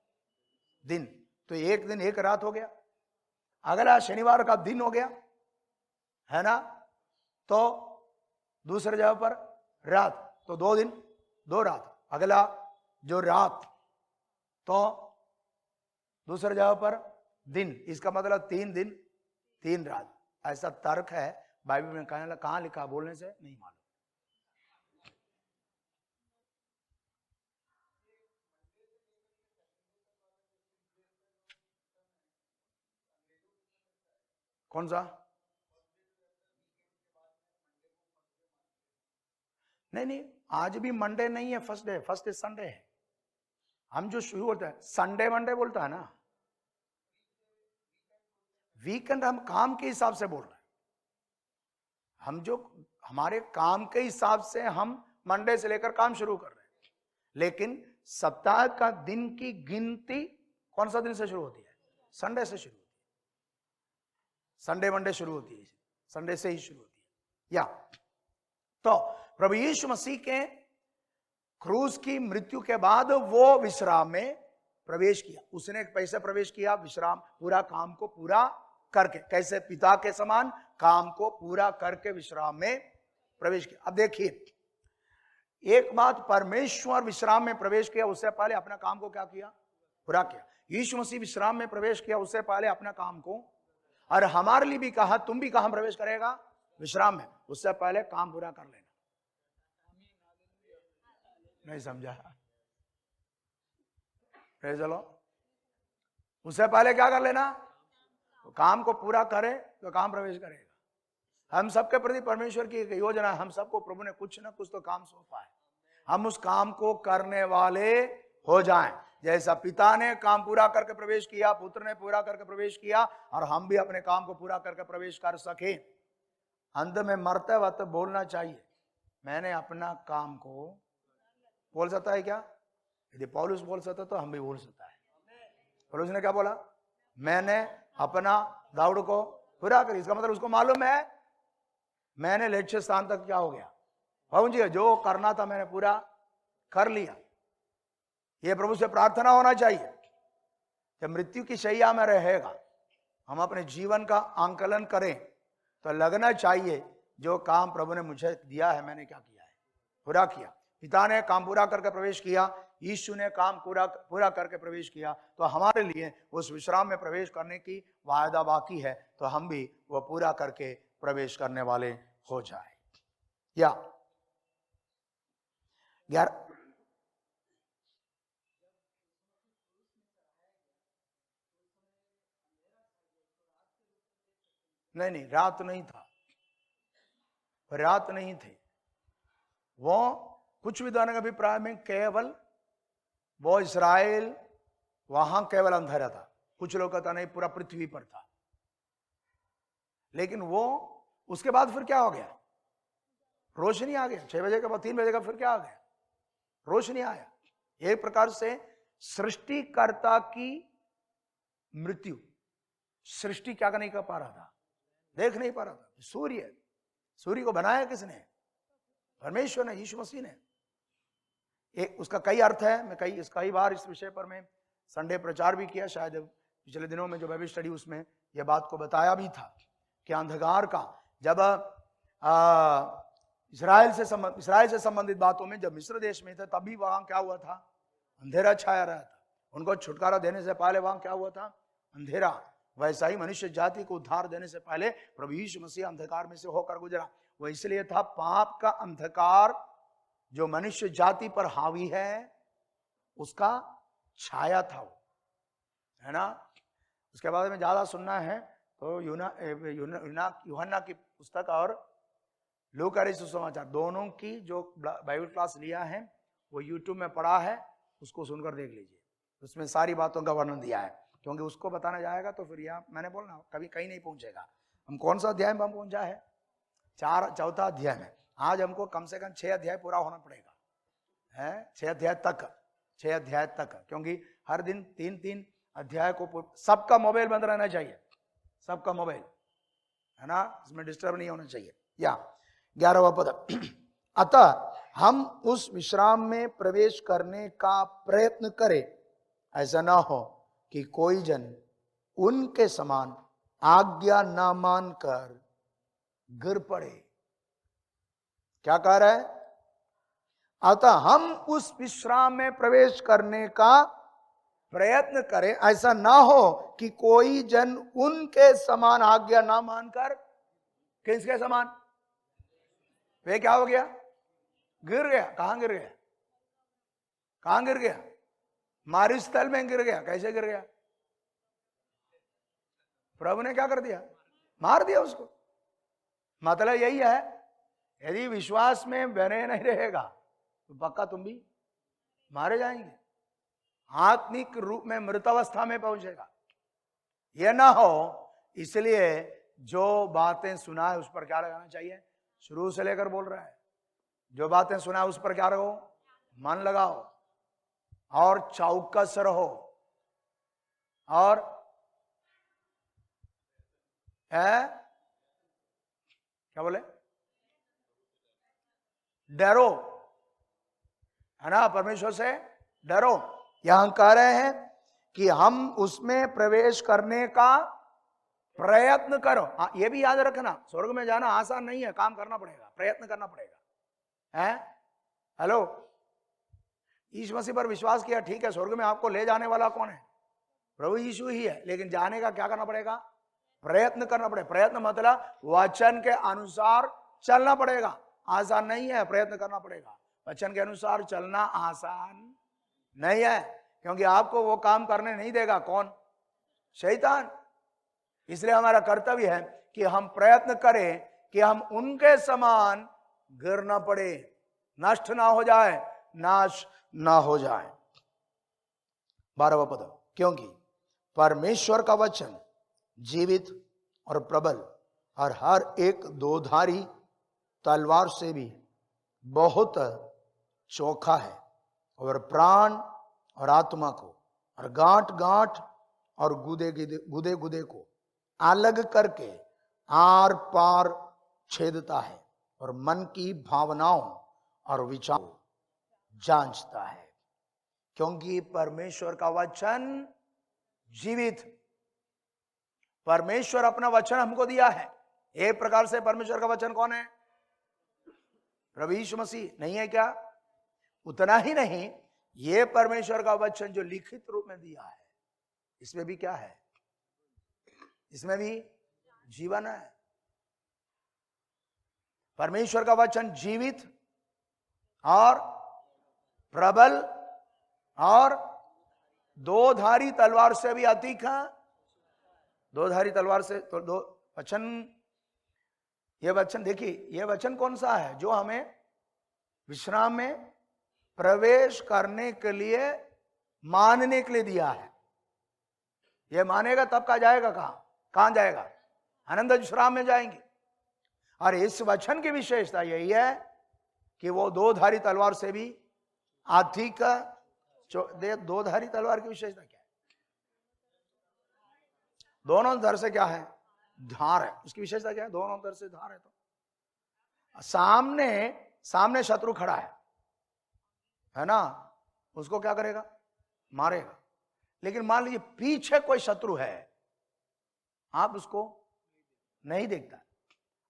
दिन। तो एक दिन एक रात हो गया, अगला शनिवार का दिन हो गया, है ना, तो दूसरे जगह पर रात, तो 2 दिन 2 रात, अगला जो रात तो दूसरे जगह पर दिन, इसका मतलब 3 दिन 3 रात, ऐसा तर्क है। बाइबल में कहां लिखा, बोलने से नहीं मालूम। कौन सा? नहीं, आज भी मंडे नहीं है, फर्स्ट डे संडे है। हम जो शुरू होता है संडे मंडे बोलता है ना, वीकेंड हम काम के हिसाब से बोल रहे हैं, हम जो हमारे काम के हिसाब से हम मंडे से लेकर काम शुरू कर रहे हैं, लेकिन सप्ताह का दिन की गिनती कौन सा दिन से शुरू होती है, संडे से शुरू होती है, संडे मंडे शुरू होती है, संडे से ही शुरू होती है। या तो प्रभु यीशु मसीह के क्रूस की मृत्यु के बाद वो विश्राम में प्रवेश किया, उसने कैसे प्रवेश किया, विश्राम, पूरा काम को पूरा करके, कैसे पिता के समान काम को पूरा करके विश्राम में प्रवेश किया। अब देखिए एक बात, परमेश्वर विश्राम में प्रवेश किया, उससे पहले अपना काम को क्या किया, पूरा किया। यीशु मसीह विश्राम में प्रवेश किया, उससे पहले अपना काम को, और हमारे लिए भी कहा तुम भी कहां प्रवेश करेगा, विश्राम में, उससे पहले काम पूरा कर लेना। नहीं समझा? चलो, उससे पहले क्या कर लेना, तो काम को पूरा करे तो काम प्रवेश करेगा। हम सबके प्रति परमेश्वर की एक योजना, हम सबको प्रभु ने कुछ ना कुछ तो काम सौंपा है, हम उस काम को करने वाले हो जाएं। जैसा पिता ने काम पूरा करके प्रवेश किया, पुत्र ने पूरा करके प्रवेश किया, और हम भी अपने काम को पूरा करके प्रवेश कर सके। अंत में मरते वक्त बोलना चाहिए, मैंने अपना काम को, बोल सकता है क्या? यदि पौलुस बोल सकता तो हम भी बोल सकता है। पौलुस ने क्या बोला, मैंने अपना दौड़ को पूरा कर, इसका मतलब उसको मालूम है मैंने लक्ष्य स्थान तक क्या हो गया, पहुंच गया, जो करना था मैंने पूरा कर लिया। यह प्रभु से प्रार्थना होना चाहिए। जब मृत्यु की शैया में रहेगा, हम अपने जीवन का आंकलन करें तो लगना चाहिए जो काम प्रभु ने मुझे दिया है मैंने क्या किया है, पूरा किया। पिता ने काम पूरा करके प्रवेश किया, यीशु ने काम पूरा करके प्रवेश किया, तो हमारे लिए उस विश्राम में प्रवेश करने की वायदा बाकी है, तो हम भी वो पूरा करके प्रवेश करने वाले हो जाए। या 11 नहीं, रात नहीं था, रात नहीं थे वो। कुछ विद्वानों के अभिप्राय में केवल वो इस्राएल वहां केवल अंधेरा था, कुछ लोग कहता नहीं पूरा पृथ्वी पर था। लेकिन वो उसके बाद फिर क्या हो गया, रोशनी आ गया। 6 बजे के बाद 3 बजे का फिर क्या आ गया, रोशनी आया। एक प्रकार से सृष्टिकर्ता की मृत्यु, सृष्टि क्या नहीं कर पा रहा था, देख नहीं पा रहा था। सूर्य को बनाया किसने, परमेश्वर ने, यीशु मसीह ने। एक उसका कई अर्थ है, मैं कई बार इस विषय पर मैं संडे प्रचार भी किया, शायद पिछले दिनों में जो बाइबल स्टडी उसमें यह बात को बताया भी था कि अंधकार का, जब इस्राएल से संबंधित बातों में जब मिस्र देश में थे तभी वहां क्या हुआ था, अंधेरा छाया रहा था। उनको छुटकारा देने से पहले वहां क्या हुआ था, अंधेरा। वैसा ही मनुष्य जाति को उद्धार देने से पहले प्रभु यीशु मसीह अंधकार में से होकर गुजरा। वो इसलिए था पाप का अंधकार जो मनुष्य जाति पर हावी है उसका छाया था वो, है ना। उसके बाद में ज्यादा सुनना है तो यूहन्ना की पुस्तक और लूका रचित सुसमाचार दोनों की जो बाइबल क्लास लिया है वो यूट्यूब में पड़ा है, उसको सुनकर देख लीजिए। उसमें सारी बातों का वर्णन दिया है, क्योंकि उसको बताना जाएगा तो फिर यहाँ मैंने बोलना कभी कहीं नहीं पहुंचेगा। हम कौन सा अध्याय में हम पहुंचा है? चौथा अध्याय में। आज हमको कम से कम 6 अध्याय पूरा होना पड़ेगा, है 6 अध्याय तक, क्योंकि हर दिन 3-3 अध्याय को। सबका मोबाइल बंद रहना चाहिए, सबका मोबाइल, है ना, इसमें डिस्टर्ब नहीं होना चाहिए। या 11वां पद, अतः हम उस विश्राम में प्रवेश करने का प्रयत्न करें, ऐसा ना हो कि कोई जन उनके समान आज्ञा ना मानकर गिर पड़े। क्या कह रहा है? अतः हम उस विश्राम में प्रवेश करने का प्रयत्न करें, ऐसा ना हो कि कोई जन उनके समान आज्ञा ना मानकर। किसके समान? वे क्या हो गया? गिर गया। कहां गिर गया? कहां गिर गया? मारी स्थल में गिर गया। कैसे गिर गया? प्रभु ने क्या कर दिया? मार दिया उसको। मतलब यही है, यदि विश्वास में बने नहीं रहेगा तो पक्का तुम भी मारे जाएंगे, आत्मिक रूप में मृतावस्था में पहुंचेगा। यह ना हो, इसलिए जो बातें सुना है उस पर क्या लगाना चाहिए? शुरू से लेकर बोल रहा है, जो बातें सुना है उस पर क्या रहो? मन लगाओ और चौकस रहो और क्या बोले? डरो, है ना, परमेश्वर से डरो। यहां कह रहे हैं कि हम उसमें प्रवेश करने का प्रयत्न करो। हाँ, ये भी याद रखना, स्वर्ग में जाना आसान नहीं है, काम करना पड़ेगा, प्रयत्न करना पड़ेगा, है। हेलो, यीशु मसीह पर विश्वास किया, ठीक है, स्वर्ग में आपको ले जाने वाला कौन है? प्रभु यीशु ही है, लेकिन जाने का क्या करना पड़ेगा? प्रयत्न करना पड़ेगा। प्रयत्न मतलब वचन के अनुसार चलना पड़ेगा। आसान नहीं है, प्रयत्न करना पड़ेगा। वचन के अनुसार चलना आसान नहीं है, क्योंकि आपको वो काम करने नहीं देगा। कौन? शैतान। इसलिए हमारा कर्तव्य है कि हम प्रयत्न करें कि हम उनके समान गिर ना पड़े, नष्ट ना हो जाए, नाश ना हो जाए। 12वां पद, क्योंकि परमेश्वर का वचन जीवित और प्रबल और हर एक दोधारी तलवार से भी बहुत चोखा है, और प्राण और आत्मा को और गांठ गांठ और गुदे गुदे को अलग करके आर पार छेदता है, और मन की भावनाओं और विचार जांचता है। क्योंकि परमेश्वर का वचन जीवित, परमेश्वर अपना वचन हमको दिया है। एक प्रकार से परमेश्वर का वचन कौन है? प्रभु यीशु मसीह, नहीं है क्या? उतना ही नहीं, ये परमेश्वर का वचन जो लिखित रूप में दिया है, इसमें भी क्या है? इसमें भी जीवन है। परमेश्वर का वचन जीवित और प्रबल और दो-धारी तलवार से भी अधिक है। दो-धारी तलवार से तो दो वचन, ये वचन देखिए, ये वचन कौन सा है? जो हमें विश्राम में प्रवेश करने के लिए, मानने के लिए दिया है। ये मानेगा तब का जाएगा कहां? कहां जाएगा? आनंद विश्राम में जाएंगे। और इस वचन की विशेषता यही है कि वो दो-धारी तलवार से भी अधिक। दो-धारी तलवार की विशेषता क्या है? दोनों धर से क्या है? धार है। उसकी विशेषता क्या है? दोनों धर से धार है। तो सामने शत्रु खड़ा है ना, उसको क्या करेगा? मारेगा। लेकिन मान लीजिए पीछे कोई शत्रु है, आप उसको नहीं देखता,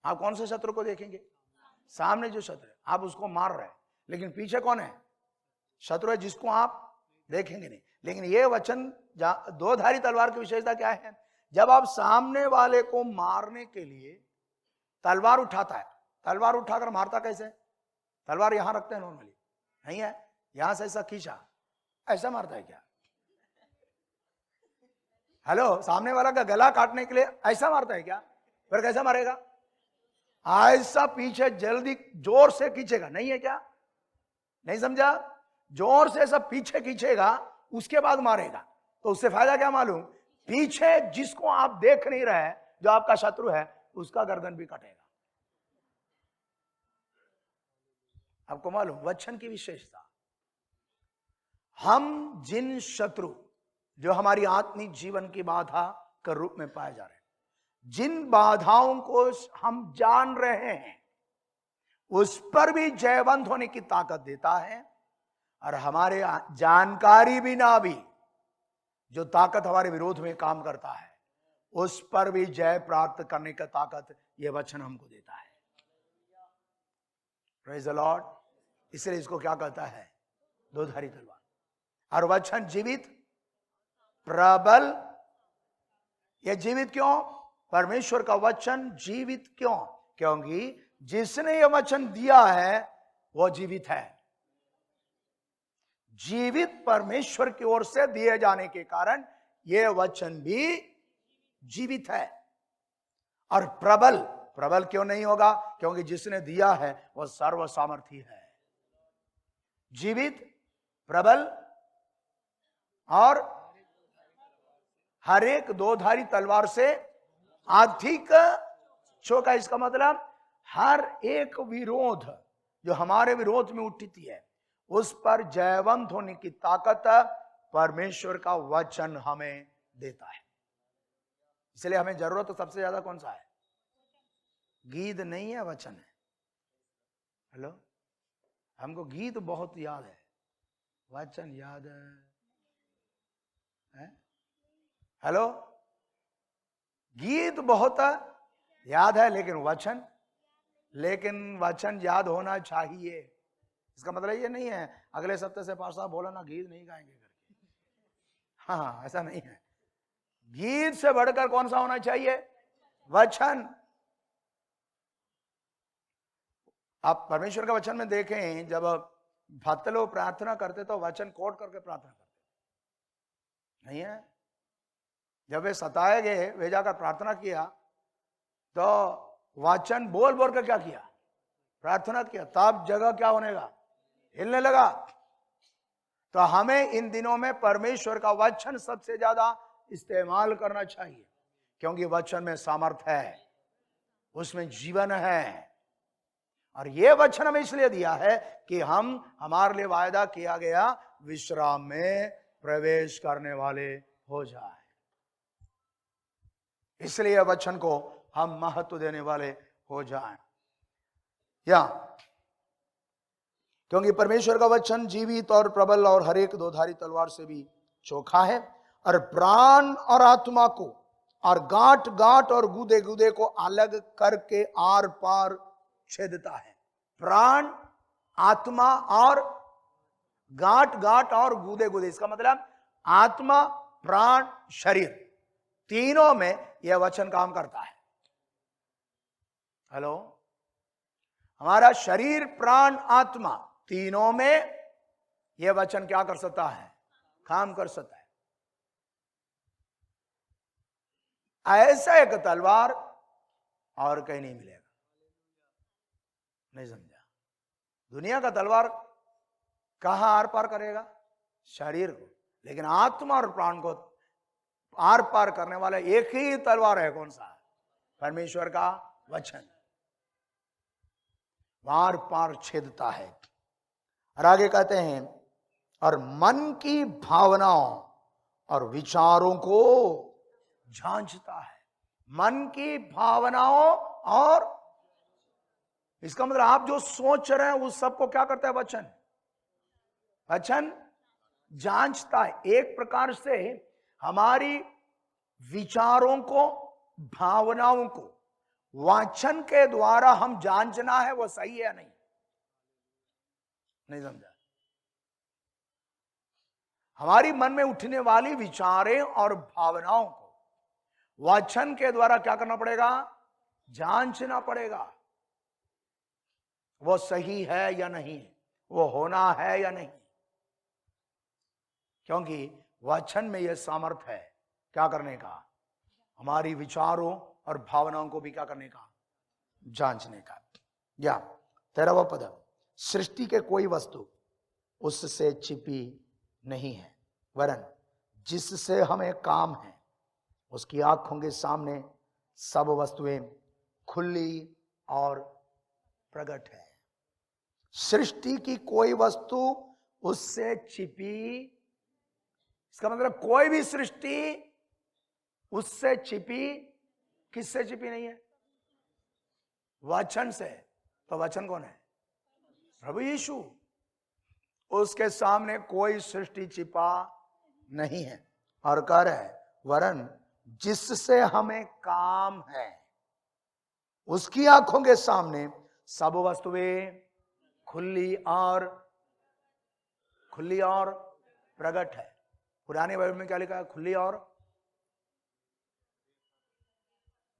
आप कौन से शत्रु को देखेंगे? सामने जो शत्रु है, आप उसको मार रहे हैं, लेकिन पीछे कौन है? शत्रु है जिसको आप देखेंगे नहीं। लेकिन ये वचन दो-धारी तलवार की विशेषता क्या है? जब आप सामने वाले को मारने के लिए तलवार उठाता है, तलवार उठाकर मारता कैसे? तलवार यहां रखते हैं नॉर्मली, नहीं है, यहां से ऐसा खींचा, ऐसा मारता है क्या? हेलो, सामने वाला का गला काटने के लिए ऐसा मारता है क्या? फिर कैसा मारेगा? ऐसा पीछे जल्दी जोर से खींचेगा, नहीं है क्या? नहीं समझा? जोर से ऐसा पीछे खींचेगा, उसके बाद मारेगा। तो उससे फायदा क्या मालूम? पीछे जिसको आप देख नहीं रहे, जो आपका शत्रु है, उसका गर्दन भी कटेगा। आपको मालूम वचन की विशेषता, हम जिन शत्रु जो हमारी आत्मिक जीवन की बाधा के रूप में पाए जा रहे हैं, जिन बाधाओं को हम जान रहे हैं, उस पर भी जयवंत होने की ताकत देता है। और हमारे जानकारी बिना भी जो ताकत हमारे विरोध में काम करता है, उस पर भी जय प्राप्त करने की ताकत यह वचन हमको देता है। Praise the Lord. इसलिए इसको क्या कहता है? दोधारी तलवार। और वचन जीवित, प्रबल। यह जीवित क्यों? परमेश्वर का वचन जीवित क्यों? क्योंकि जिसने यह वचन दिया है वो जीवित है। जीवित परमेश्वर की ओर से दिए जाने के कारण यह वचन भी जीवित है। और प्रबल, प्रबल क्यों नहीं होगा? क्योंकि जिसने दिया है वह सर्व सामर्थी है। जीवित, प्रबल और हर एक दोधारी तलवार से अधिक चौका। इसका मतलब हर एक विरोध जो हमारे विरोध में उठती है, उस पर जयवंत होने की ताकत परमेश्वर का वचन हमें देता है। इसलिए हमें जरूरत तो सबसे ज्यादा कौन सा है? गीत नहीं है, वचन है। हेलो, हमको गीत बहुत याद है, वचन याद है? हेलो, गीत बहुत याद है, लेकिन वचन याद होना चाहिए। इसका मतलब ये नहीं है अगले सप्ताह से पास साहब बोला ना गीत नहीं गाएंगे करके। हाँ, ऐसा नहीं है। गीत से बढ़कर कौन सा होना चाहिए? वचन। आप परमेश्वर का वचन में देखें, जब भक्त लोग प्रार्थना करते तो वचन कोट करके प्रार्थना करते, नहीं है? जब वे सताए गए, वे जाकर प्रार्थना किया तो वचन बोल बोल कर क्या किया? प्रार्थना किया। तब जगह क्या होने लगा? हिलने लगा। तो हमें इन दिनों में परमेश्वर का वचन सबसे ज्यादा इस्तेमाल करना चाहिए, क्योंकि वचन में सामर्थ्य है, उसमें जीवन है। और यह वचन हमें इसलिए दिया है कि हम हमारे लिए वायदा किया गया विश्राम में प्रवेश करने वाले हो जाए। इसलिए वचन को हम महत्व देने वाले हो जाएं। या क्योंकि परमेश्वर का वचन जीवित और प्रबल और हर एक दोधारी तलवार से भी चोखा है, और प्राण और आत्मा को और गांठ गांठ और गूदे गूदे को अलग करके आर पार छेदता है। प्राण, आत्मा और गांठ गांठ और गूदे गूदे, इसका मतलब आत्मा, प्राण, शरीर, तीनों में यह वचन काम करता है। हेलो, हमारा शरीर, प्राण, आत्मा, तीनों में यह वचन क्या कर सकता है? काम कर सकता है। ऐसा एक तलवार और कहीं नहीं मिलेगा। नहीं समझा? दुनिया का तलवार कहां आर पार करेगा? शरीर को। लेकिन आत्मा और प्राण को आर पार करने वाला एक ही तलवार है। कौन सा? परमेश्वर का वचन। आर पार छेदता है। और आगे कहते हैं, और मन की भावनाओं और विचारों को जांचता है। मन की भावनाओं, और इसका मतलब आप जो सोच रहे हैं उस सबको क्या करता है? वचन। वचन जांचता है। एक प्रकार से हमारी विचारों को, भावनाओं को वचन के द्वारा हम जांचना है वो सही है या नहीं। नहीं समझा? हमारी मन में उठने वाली विचारें और भावनाओं को वचन के द्वारा क्या करना पड़ेगा? जांचना पड़ेगा। वो सही है या नहीं, वो होना है या नहीं, क्योंकि वचन में यह सामर्थ्य है क्या करने का, हमारी विचारों और भावनाओं को भी क्या करने का, जांचने का। या 13वां पद, सृष्टि के कोई वस्तु उससे छिपी नहीं है, वरन जिससे हमें काम है उसकी आंखों के सामने सब वस्तुएं खुली और प्रकट है। सृष्टि की कोई वस्तु उससे छिपी, इसका मतलब कोई भी सृष्टि उससे छिपी, किससे छिपी नहीं है, वचन से। तो वचन कौन है, प्रभु यीशु। उसके सामने कोई सृष्टि छिपा नहीं है, और कह रहा है वरन जिससे हमें काम है उसकी आंखों के सामने सब वस्तुएं खुली और प्रकट है। पुराने बाइबल में क्या लिखा है, खुली और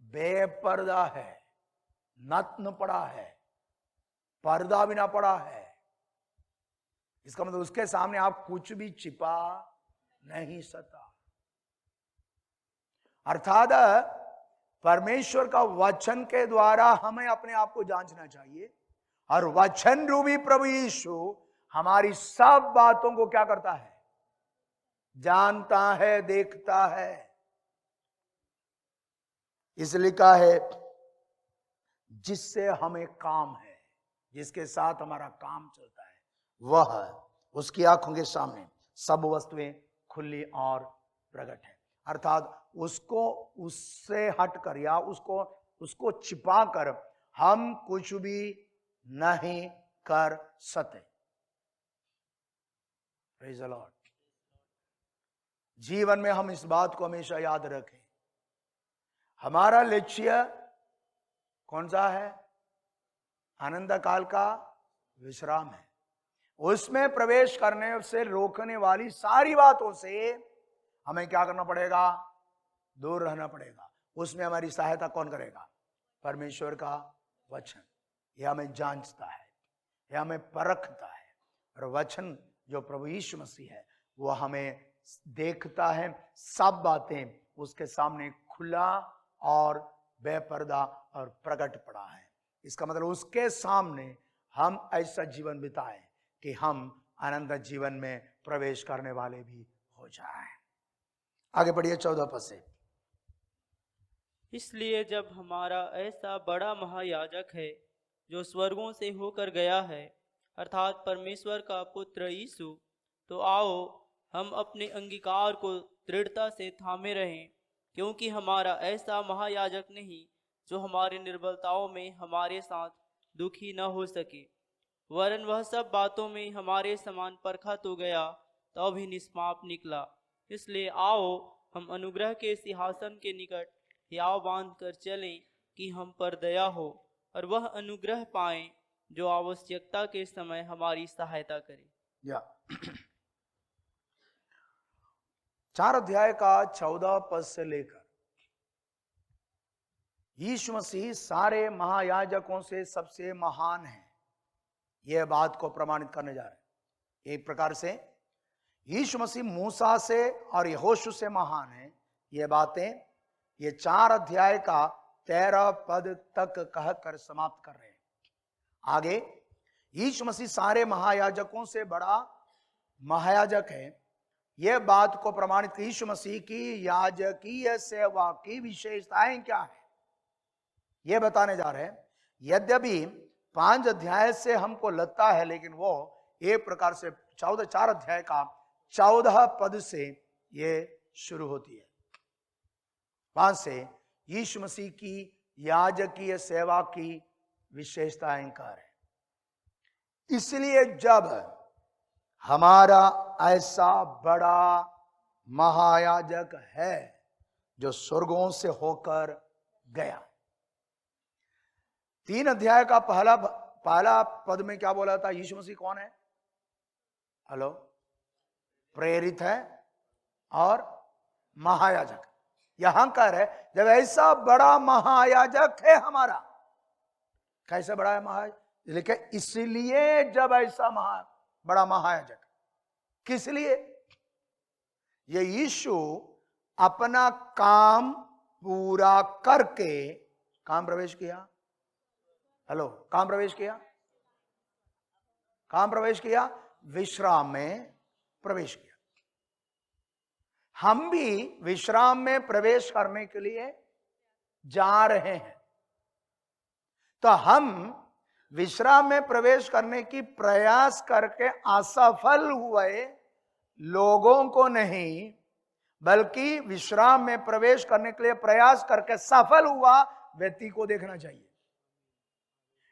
बेपर्दा है, नग्न पड़ा है, पर्दा भी ना पड़ा है। इसका मतलब उसके सामने आप कुछ भी छिपा नहीं सकता। अर्थात परमेश्वर का वचन के द्वारा हमें अपने आप को जांचना चाहिए, और वचन रूपी प्रभु यीशु हमारी सब बातों को क्या करता है, जानता है, देखता है। इसलिए लिखा है जिससे हमें काम है, जिसके साथ हमारा काम चलता है, वह उसकी आंखों के सामने सब वस्तुएं खुली और प्रकट है। अर्थात उसको उससे हटकर या उसको छिपाकर हम कुछ भी नहीं कर सकते। Praise the Lord. जीवन में हम इस बात को हमेशा याद रखें, हमारा लक्ष्य कौन सा है, आनंद काल का विश्राम है। उसमें प्रवेश करने से रोकने वाली सारी बातों से हमें क्या करना पड़ेगा, दूर रहना पड़ेगा। उसमें हमारी सहायता कौन करेगा, परमेश्वर का वचन। यह हमें जांचता है, यह हमें परखता है, और वचन जो प्रभु यीशु मसीह है वह हमें देखता है, सब बातें उसके सामने खुला और बेपर्दा और प्रकट पड़ा है। इसका मतलब उसके सामने हम ऐसा जीवन बिताएं कि हम आनंद जीवन में प्रवेश करने वाले भी हो जाएं। आगे बढ़िए 14 पद से। इसलिए जब हमारा ऐसा बड़ा महायाजक है जो स्वर्गों से होकर गया है, अर्थात परमेश्वर का पुत्र यीशु, तो आओ हम अपने अंगीकार को दृढ़ता से थामे रहें, क्योंकि हमारा ऐसा महायाजक नहीं जो हमारी निर्बलताओं में हमारे साथ दुखी न हो सके, वरन वह सब बातों में हमारे समान परखा तो गया तो भी निष्पाप निकला। इसलिए आओ हम अनुग्रह के सिंहासन के निकट हियाव बांध कर चलें कि हम पर दया हो, और वह अनुग्रह पाएं जो आवश्यकता के समय हमारी सहायता करे। 4 अध्याय का 14 पद से लेकर यीशु मसीह सारे महायाजकों से सबसे महान है, यह बात को प्रमाणित करने जा रहे हैं। एक प्रकार से यीशु मसीह मूसा से और यहोशू से महान है। यह बातें ये 4 अध्याय का 13 पद तक कहकर समाप्त कर रहे हैं। आगे यीशु मसीह सारे महायाजकों से बड़ा महायाजक है, यह बात को प्रमाणित यीशु मसीह की याजकीय सेवा की विशेषताएं क्या है, यह बताने जा रहे हैं। यद्यपि 5 अध्याय से हमको लगता है, लेकिन वो एक प्रकार से 4 अध्याय का 14 पद से ये शुरू होती है। 5 से यीशु मसीह की याजकीय सेवा की विशेषताएं कर है। इसलिए जब हमारा ऐसा बड़ा महायाजक है जो स्वर्गों से होकर गया, 3 अध्याय का पहला पद में क्या बोला था, यीशु मसीह कौन है, हेलो, प्रेरित है और महायाजक। यहां कह रहे जब ऐसा बड़ा महायाजक है हमारा, कैसे बड़ा है लिखे इसलिए जब ऐसा बड़ा महायाजक, किस लिए? ये यीशु अपना काम पूरा करके काम प्रवेश किया। हेलो, काम प्रवेश किया, काम प्रवेश किया, विश्राम में प्रवेश किया। हम भी विश्राम में प्रवेश करने के लिए जा रहे हैं। तो हम विश्राम में प्रवेश करने की प्रयास करके असफल हुए लोगों को नहीं, बल्कि विश्राम में प्रवेश करने के लिए प्रयास करके सफल हुआ व्यक्ति को देखना चाहिए।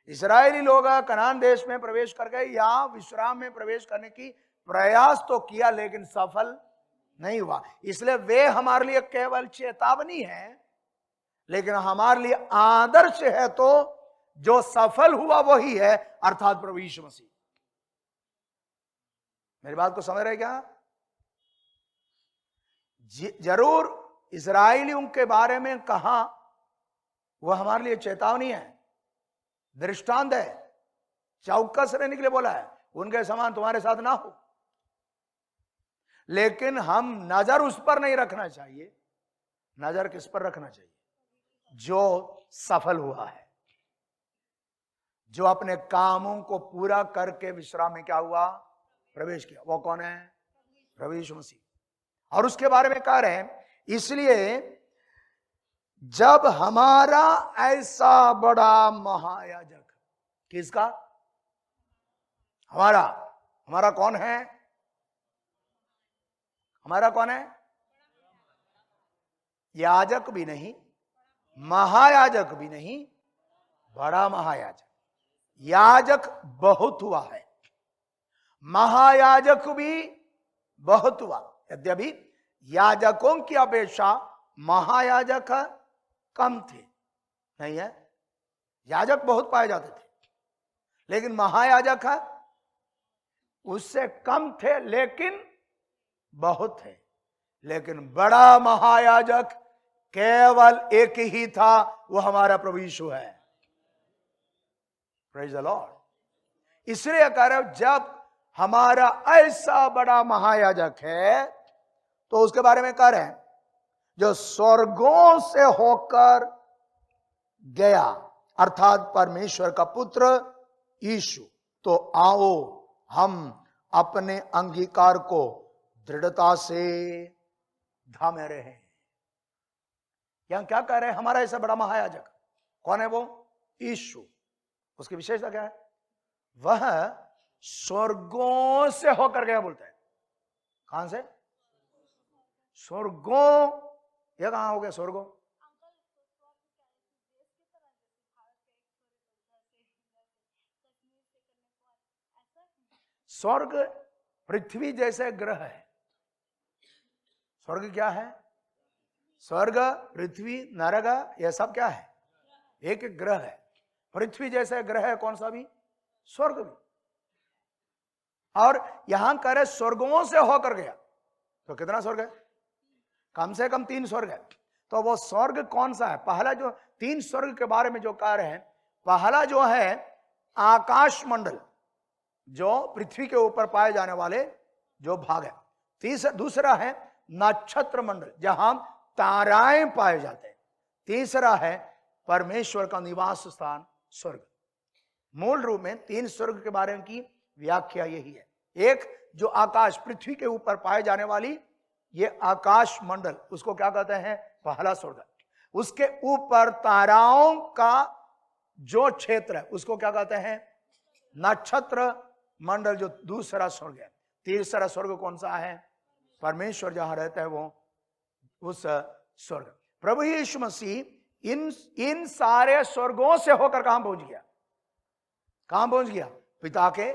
इस्राएली लोग कनान देश में प्रवेश कर गए, या विश्राम में प्रवेश करने की प्रयास तो किया लेकिन सफल नहीं हुआ। इसलिए वे हमारे लिए केवल चेतावनी है, लेकिन हमारे लिए आदर्श है तो जो सफल हुआ वही है, अर्थात प्रभु यीशु मसीह। मेरी बात को समझ रहे क्या? जरूर इस्राएलियों के बारे में कहा, वह हमारे लिए चेतावनी है, दृष्टांत है, चौकस रहने के लिए बोला है, उनके समान तुम्हारे साथ ना हो। लेकिन हम नजर उस पर नहीं रखना चाहिए। नजर किस पर रखना चाहिए? जो सफल हुआ है, जो अपने कामों को पूरा करके विश्राम में क्या हुआ? प्रवेश किया। वो कौन है? प्रभु यीशु मसीह। और उसके बारे में कह रहे हैं, इसलिए जब हमारा ऐसा बड़ा महायाजक, किसका? हमारा कौन है? हमारा कौन है? याजक भी नहीं, महायाजक भी नहीं, बड़ा महायाजक। याजक बहुत हुआ है, महायाजक भी बहुत हुआ। यद्यपि याजकों की अपेक्षा महायाजक कम थे, नहीं है? याजक बहुत पाए जाते थे, लेकिन महायाजक उससे कम थे, लेकिन बहुत थे। लेकिन बड़ा महायाजक केवल एक ही था, वो हमारा प्रभु यीशु है। Praise the Lord. इसलिए कह रहे, जब हमारा ऐसा बड़ा महायाजक है, तो उसके बारे में कह रहे हैं, जो स्वर्गों से होकर गया, अर्थात परमेश्वर का पुत्र यीशु। तो आओ हम अपने अंगीकार को दृढ़ता से थामे रहे। यहां क्या कह रहे हैं? हमारा ऐसा बड़ा महायाजक कौन है? वो यीशु। उसकी विशेषता क्या है? वह स्वर्गों से होकर गया बोलता है। कहां से? स्वर्गों। यह कहां हो गया स्वर्गों? स्वर्ग पृथ्वी जैसे ग्रह है। स्वर्ग क्या है? स्वर्ग, पृथ्वी, नरक, यह सब क्या है? एक एक ग्रह है। पृथ्वी जैसे ग्रह है कौन सा भी? स्वर्ग भी। और यहां कह रहे स्वर्गों से होकर गया, तो कितना स्वर्ग है? कम से कम 3 स्वर्ग है। तो वो स्वर्ग कौन सा है? पहला जो 3 स्वर्ग के बारे में जो कह रहे हैं, पहला जो है आकाश मंडल, जो पृथ्वी के ऊपर पाए जाने वाले जो भाग है। दूसरा है नक्षत्र मंडल, जहां ताराएं पाए जाते हैं। तीसरा है परमेश्वर का निवास स्थान स्वर्ग। मूल रूप में 3 स्वर्ग के बारे में की व्याख्या यही है। एक जो आकाश, पृथ्वी के ऊपर पाए जाने वाली ये आकाश मंडल, उसको क्या कहते हैं? पहला स्वर्ग। उसके ऊपर ताराओं का जो क्षेत्र है उसको क्या कहते हैं? नक्षत्र मंडल, जो दूसरा स्वर्ग है। तीसरा स्वर्ग कौन सा है? परमेश्वर जहां रहता है वो उस स्वर्ग। प्रभु यीशु मसीह इन सारे स्वर्गों से होकर कहां पहुंच गया? कहां पहुंच गया? पिता के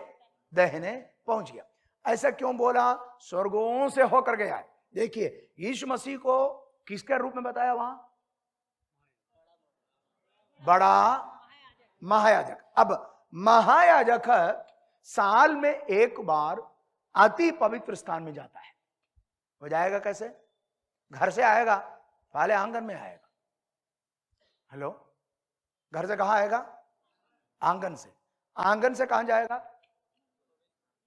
दाहिने पहुंच गया। ऐसा क्यों बोला? स्वर्गों से होकर गया है। देखिए, यीशु मसीह को किसके रूप में बताया वहां? बड़ा महायाजक। अब महायाजक साल में एक बार अति पवित्र स्थान में जाता है। हो जाएगा कैसे? घर से आएगा, पहले आंगन में आएगा। हेलो, घर से कहां आएगा? आंगन से। आंगन से कहां जाएगा?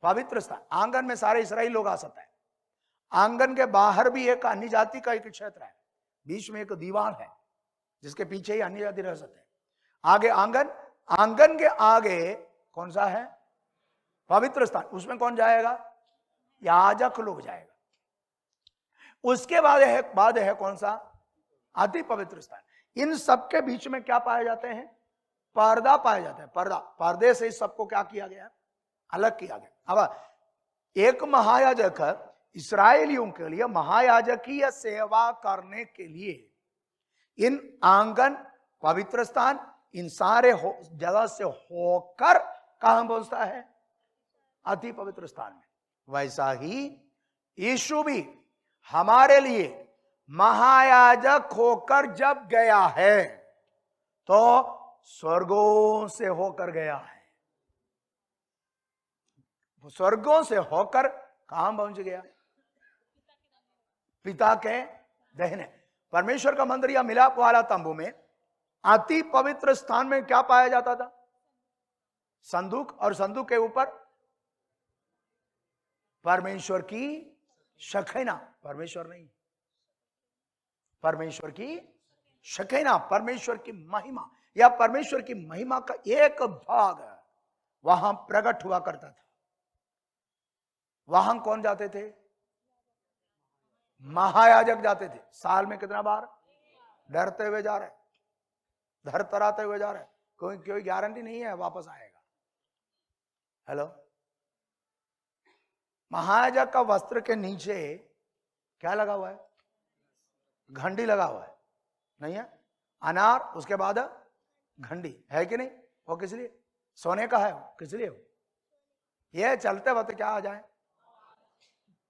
पवित्र स्थान। आंगन में सारे इस्राएली लोग आ सकते हैं। आंगन के बाहर भी एक अन्य जाति का एक क्षेत्र है, बीच में एक दीवार है जिसके पीछे ही अन्य जाति रह सकते हैं। आगे आंगन, आंगन के आगे कौन सा है? पवित्र स्थान। उसमें कौन जाएगा? याजक लोग जाएगा। उसके बाद है कौन सा? अति पवित्र स्थान। इन सबके बीच में क्या पाए जाते हैं? पर्दा पाया जाता है। पर्दा, पर्दे से इस सबको क्या किया गया? अलग किया गया। अब एक महायाजक इस्राएलियों के लिए महायाजकीय सेवा करने के लिए इन आंगन, पवित्र स्थान, इन सारे जगह से होकर कहां पहुंचता है? अति पवित्र स्थान में। वैसा ही यीशु भी हमारे लिए महायाजक होकर जब गया है तो स्वर्गों से होकर गया है। स्वर्गों से होकर कहां पहुंच गया? पिता के दहिने। परमेश्वर का मंदिर या मिलाप वाला तंबू में अति पवित्र स्थान में क्या पाया जाता था? संदूक, और संदूक के ऊपर परमेश्वर की शकीना, परमेश्वर नहीं, परमेश्वर की शकीना, परमेश्वर की महिमा या परमेश्वर की महिमा का एक भाग वहां प्रकट हुआ करता था। वहां कौन जाते थे? महायाजक जाते थे। साल में कितना बार? डरते हुए जा रहे, धरतराते हुए जा रहे, कोई गारंटी नहीं है वापस आएगा। हेलो, महायाजक का वस्त्र के नीचे क्या लगा हुआ है? घंटी लगा हुआ है, नहीं है? अनार, उसके बाद घंटी है कि नहीं? वो किस लिए? सोने का है। किस लिए? ये चलते वक्त क्या आ जाए?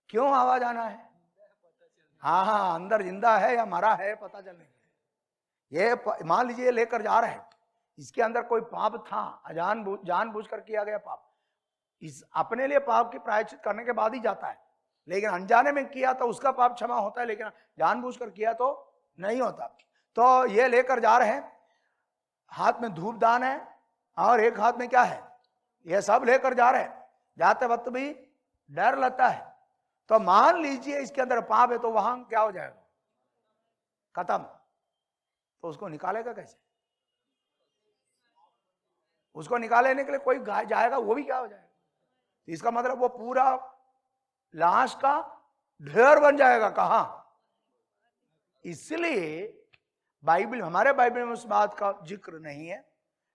क्यों आवाज आना है? हाँ हाँ, अंदर जिंदा है या मरा है पता चलने के लिए। ये मान लीजिए लेकर जा रहे हैं, इसके अंदर कोई पाप था, जानबूझकर किया गया पाप, इस अपने लिए पाप की प्रायश्चित करने के बाद ही जाता है। लेकिन अनजाने में किया तो उसका पाप क्षमा होता है, लेकिन जानबूझकर किया तो नहीं होता। तो ये लेकर जा रहे हैं, हाथ में धूप दान है और एक हाथ में क्या है? ये सब लेकर जा रहे हैं। जाते वक्त भी डर लगता है। तो मान लीजिए इसके अंदर पाप है तो वहां क्या हो जाएगा? खत्म। तो उसको निकालेगा कैसे? उसको निकालने के लिए कोई जाएगा, वो भी क्या हो जाएगा? तो इसका मतलब वो पूरा लाश का ढेर बन जाएगा। कहां? इसलिए बाइबल, हमारे बाइबल में उस बात का जिक्र नहीं है,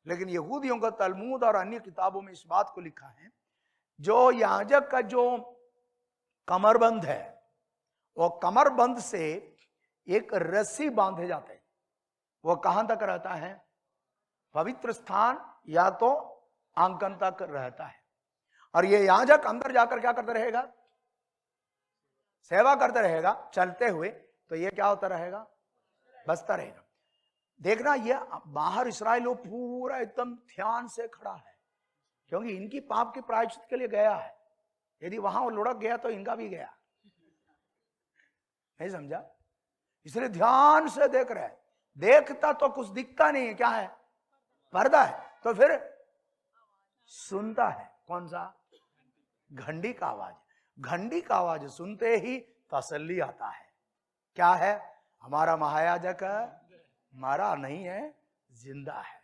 लेकिन यहूदियों का तलमूद और अन्य किताबों में इस बात को लिखा है, जो याजक का जो कमरबंद है, वो कमरबंद से एक रस्सी बांधे जाते हैं। वो कहां तक रहता है? पवित्र स्थान या तो आंगन तक रहता है। और ये याजक अंदर जाकर क्या करता रहेगा? सेवा करता रहेगा चलते हुए। तो ये क्या होता रहेगा? बसता रहेगा। देखना, ये बाहर इस्राएल लोग पूरा एकदम ध्यान से खड़ा है, क्योंकि इनकी पाप की प्रायश्चित के लिए गया है। यदि वहां वो लुढ़क गया तो इनका भी गया। नहीं समझा? इसलिए ध्यान से देख रहे हैं। देखता तो कुछ दिखता नहीं है, क्या है? पर्दा है। तो फिर सुनता है कौन सा? घंटी का आवाज। घंटी का आवाज सुनते ही तसल्ली आता है। क्या है? हमारा महायाजक मरा नहीं है, जिंदा है।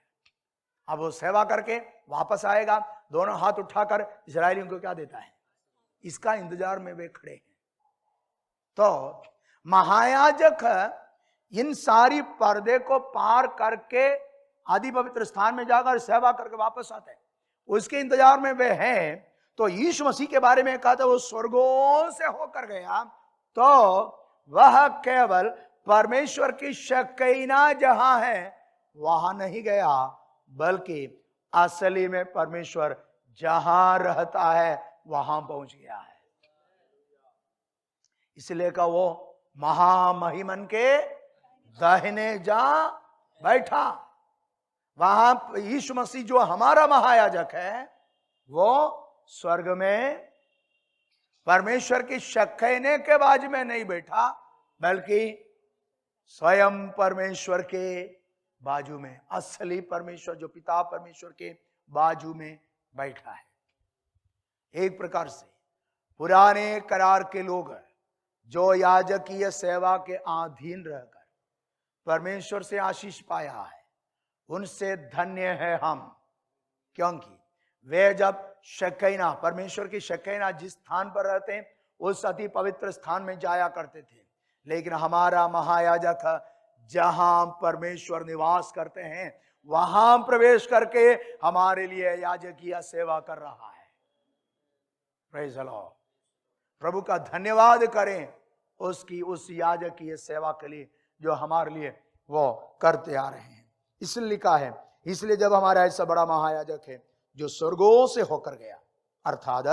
अब वो सेवा करके वापस आएगा, दोनों हाथ उठाकर इस्राएलियों को क्या देता है? इसका इंतजार में वे खड़े हैं। तो महायाजक इन सारी पर्दे को पार करके आदि पवित्र स्थान में जाकर सेवा करके वापस आते हैं। उसके इंतजार में वे हैं। तो यीशु मसीह के बारे में कहा था वो स्वर्गों से होकर गया, तो वह केवल परमेश्वर की शकीना जहां है वहां नहीं गया, बल्कि असली में परमेश्वर जहां रहता है वहां पहुंच गया है। इसलिए का वो महामहिमन के दाहिने जा बैठा। वहां यीशु मसीह जो हमारा महायाजक है, वो स्वर्ग में परमेश्वर की शकीने के बाजू में नहीं बैठा, बल्कि स्वयं परमेश्वर के बाजू में, असली परमेश्वर जो पिता परमेश्वर के बाजू में बैठा है। एक प्रकार से पुराने करार के लोग जो याजकीय सेवा के अधीन रहकर परमेश्वर से आशीष पाया है, उनसे धन्य है हम, क्योंकि वे जब शकीना, परमेश्वर की शकीना जिस स्थान पर रहते हैं उस अति पवित्र स्थान में जाया करते थे, लेकिन हमारा महायाजक जहां परमेश्वर निवास करते हैं वहां प्रवेश करके हमारे लिए याजकीय सेवा कर रहा है। Praise the Lord. प्रभु का धन्यवाद करें उसकी उस याजकीय सेवा के लिए जो हमारे लिए वो करते आ रहे हैं। इसलिए लिखा है, इसलिए जब हमारा ऐसा बड़ा महायाजक है जो स्वर्गों से होकर गया, अर्थात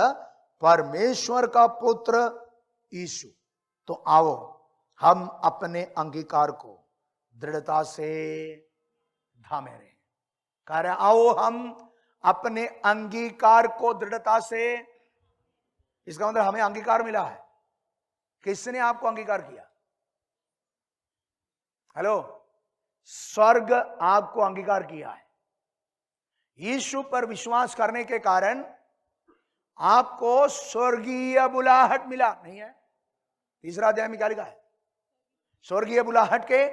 परमेश्वर का पुत्र यीशु, तो आओ हम अपने अंगीकार को दृढ़ता से थामे रहें। कह रहे आओ हम अपने अंगीकार को दृढ़ता से, इसका मतलब हमें अंगीकार मिला है। किसने आपको अंगीकार किया? हेलो, स्वर्ग आपको अंगीकार किया है। यीशु पर विश्वास करने के कारण आपको स्वर्गीय बुलाहट मिला, नहीं है? तीसरा अध्याय में क्या लिखा है? स्वर्गीय बुलाहट के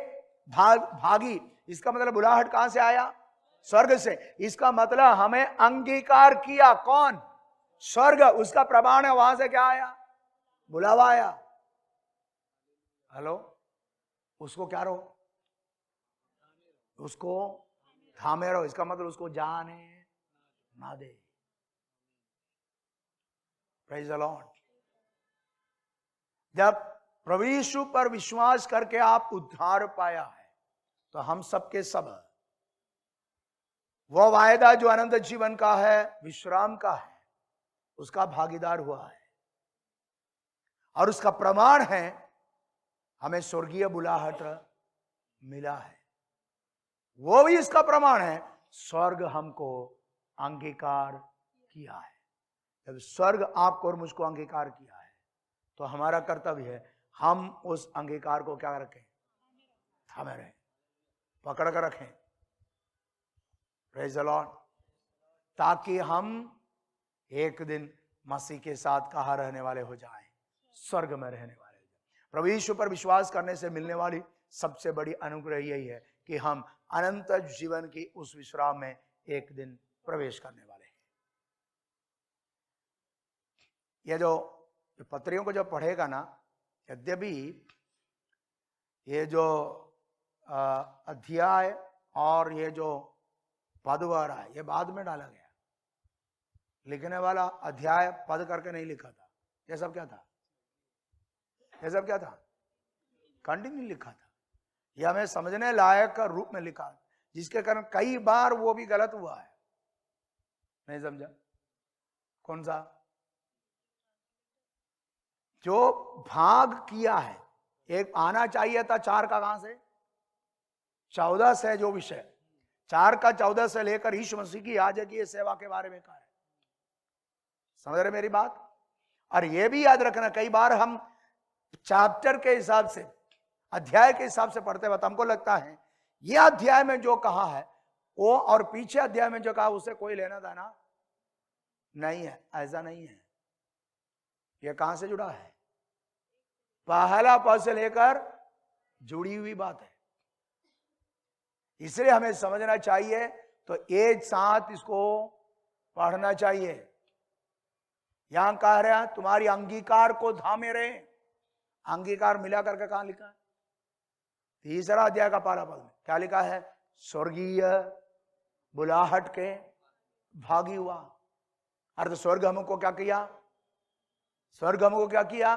भागी। इसका मतलब बुलाहट कहां से आया? स्वर्ग से। इसका मतलब हमें अंगीकार किया कौन? स्वर्ग। उसका प्रमाण है, वहां से क्या आया? बुलावा आया। हेलो, उसको क्या रहो? उसको थामे रहो। इसका मतलब उसको जाने ना दे। Praise the Lord. जब प्रभु यीशु पर विश्वास करके आप उद्धार पाया है, तो हम सबके सब वो वायदा जो अनंत जीवन का है, विश्राम का है, उसका भागीदार हुआ है। और उसका प्रमाण है हमें स्वर्गीय बुलाहट मिला है। वो भी इसका प्रमाण है, स्वर्ग हमको अंगीकार किया है। जब स्वर्ग आपको और मुझको अंगीकार किया है, तो हमारा कर्तव्य है हम उस अंगीकार को क्या रखें? थामे रहें, पकड़ कर रखें। Praise the Lord. ताकि हम एक दिन मसीह के साथ कहाँ रहने वाले हो जाएं? स्वर्ग में रहने वाले हो जाएं। प्रभु यीशु पर विश्वास करने से मिलने वाली सबसे बड़ी अनुग्रह यही है कि हम अनंत जीवन की उस विश्राम में एक दिन प्रवेश करने वाले हैं। ये जो पत्रियों को जो पढ़ेगा ना, यद्यपि ये जो अध्याय और ये जो पद वाला है ये बाद में डाला गया। लिखने वाला अध्याय पद करके नहीं लिखा था। ये सब क्या था? ये सब क्या था? कंटिन्यू लिखा था। यह हमें समझने लायक का रूप में लिखा, जिसके कारण कई बार वो भी गलत हुआ है। नहीं समझा? कौन सा? जो भाग किया है, एक आना चाहिए था 4 का, कहां से? 14 से जो विषय 4 का 14 से लेकर यीशु मसीह की याजकीय सेवा के बारे में कहा है। समझ रहे मेरी बात? और यह भी याद रखना, कई बार हम चैप्टर के हिसाब से, अध्याय के हिसाब से पढ़ते वक्त हमको लगता है यह अध्याय में जो कहा है वो और पीछे अध्याय में जो कहा उससे कोई लेना देना नहीं है। ऐसा नहीं है। यह कहां से जुड़ा है? पहला पद से लेकर जुड़ी हुई बात है। इसलिए हमें समझना चाहिए, तो एक साथ इसको पढ़ना चाहिए। यहां कह रहा है तुम्हारी अंगीकार को थामे रहे। अंगीकार मिला करके कहां लिखा है? तीसरा अध्याय का पहला पद में क्या लिखा है? स्वर्गीय बुलाहट के भागी हुआ। अर्थ स्वर्ग हमको क्या किया? स्वर्ग हमको क्या किया?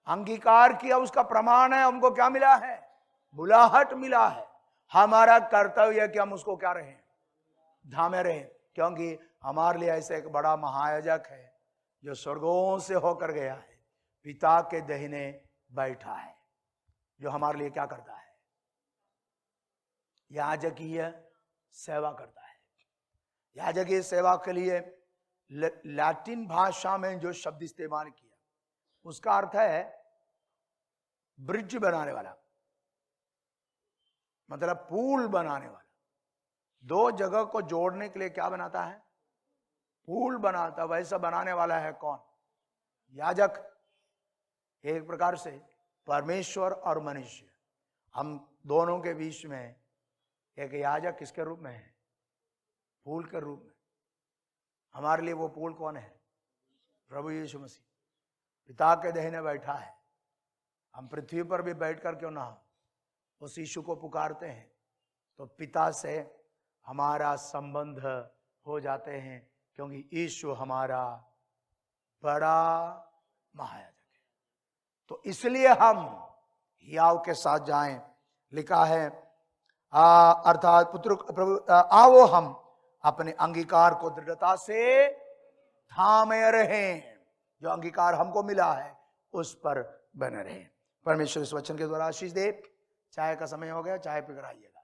अंगीकार किया। उसका प्रमाण है हमको क्या मिला है? बुलाहट मिला है। हमारा कर्तव्य है कि हम उसको क्या रहे? थामे रहे, क्योंकि हमारे लिए ऐसे एक बड़ा महायाजक है जो स्वर्गों से होकर गया है, पिता के दाहिने बैठा है, जो हमारे लिए क्या करता है? याजकीय सेवा करता है। याजकीय सेवा के लिए लैटिन भाषा में जो शब्द इस्तेमाल किया उसका अर्थ है ब्रिज बनाने वाला, मतलब पुल बनाने वाला। 2 जगह को जोड़ने के लिए क्या बनाता है? फूल बनाता, वैसा बनाने वाला है कौन? याजक। एक प्रकार से परमेश्वर और मनुष्य, हम दोनों के बीच में एक याजक किसके रूप में है? फूल के रूप में। हमारे लिए वो फूल कौन है? प्रभु यीशु मसीह। पिता के दाहिने बैठा है। हम पृथ्वी पर भी बैठकर क्यों ना उस यीशु को पुकारते हैं तो पिता से हमारा संबंध हो जाते हैं, क्योंकि यीशु हमारा बड़ा महायाजक है। तो इसलिए हम हियाव के साथ जाएं। लिखा है अर्थात पुत्र प्रभु आओ हम अपने अंगीकार को दृढ़ता से थामे रहें। जो अंगीकार हमको मिला है उस पर बने रहें। परमेश्वर इस वचन के द्वारा आशीष दे। चाय का समय हो गया, चाय पीकर आइएगा।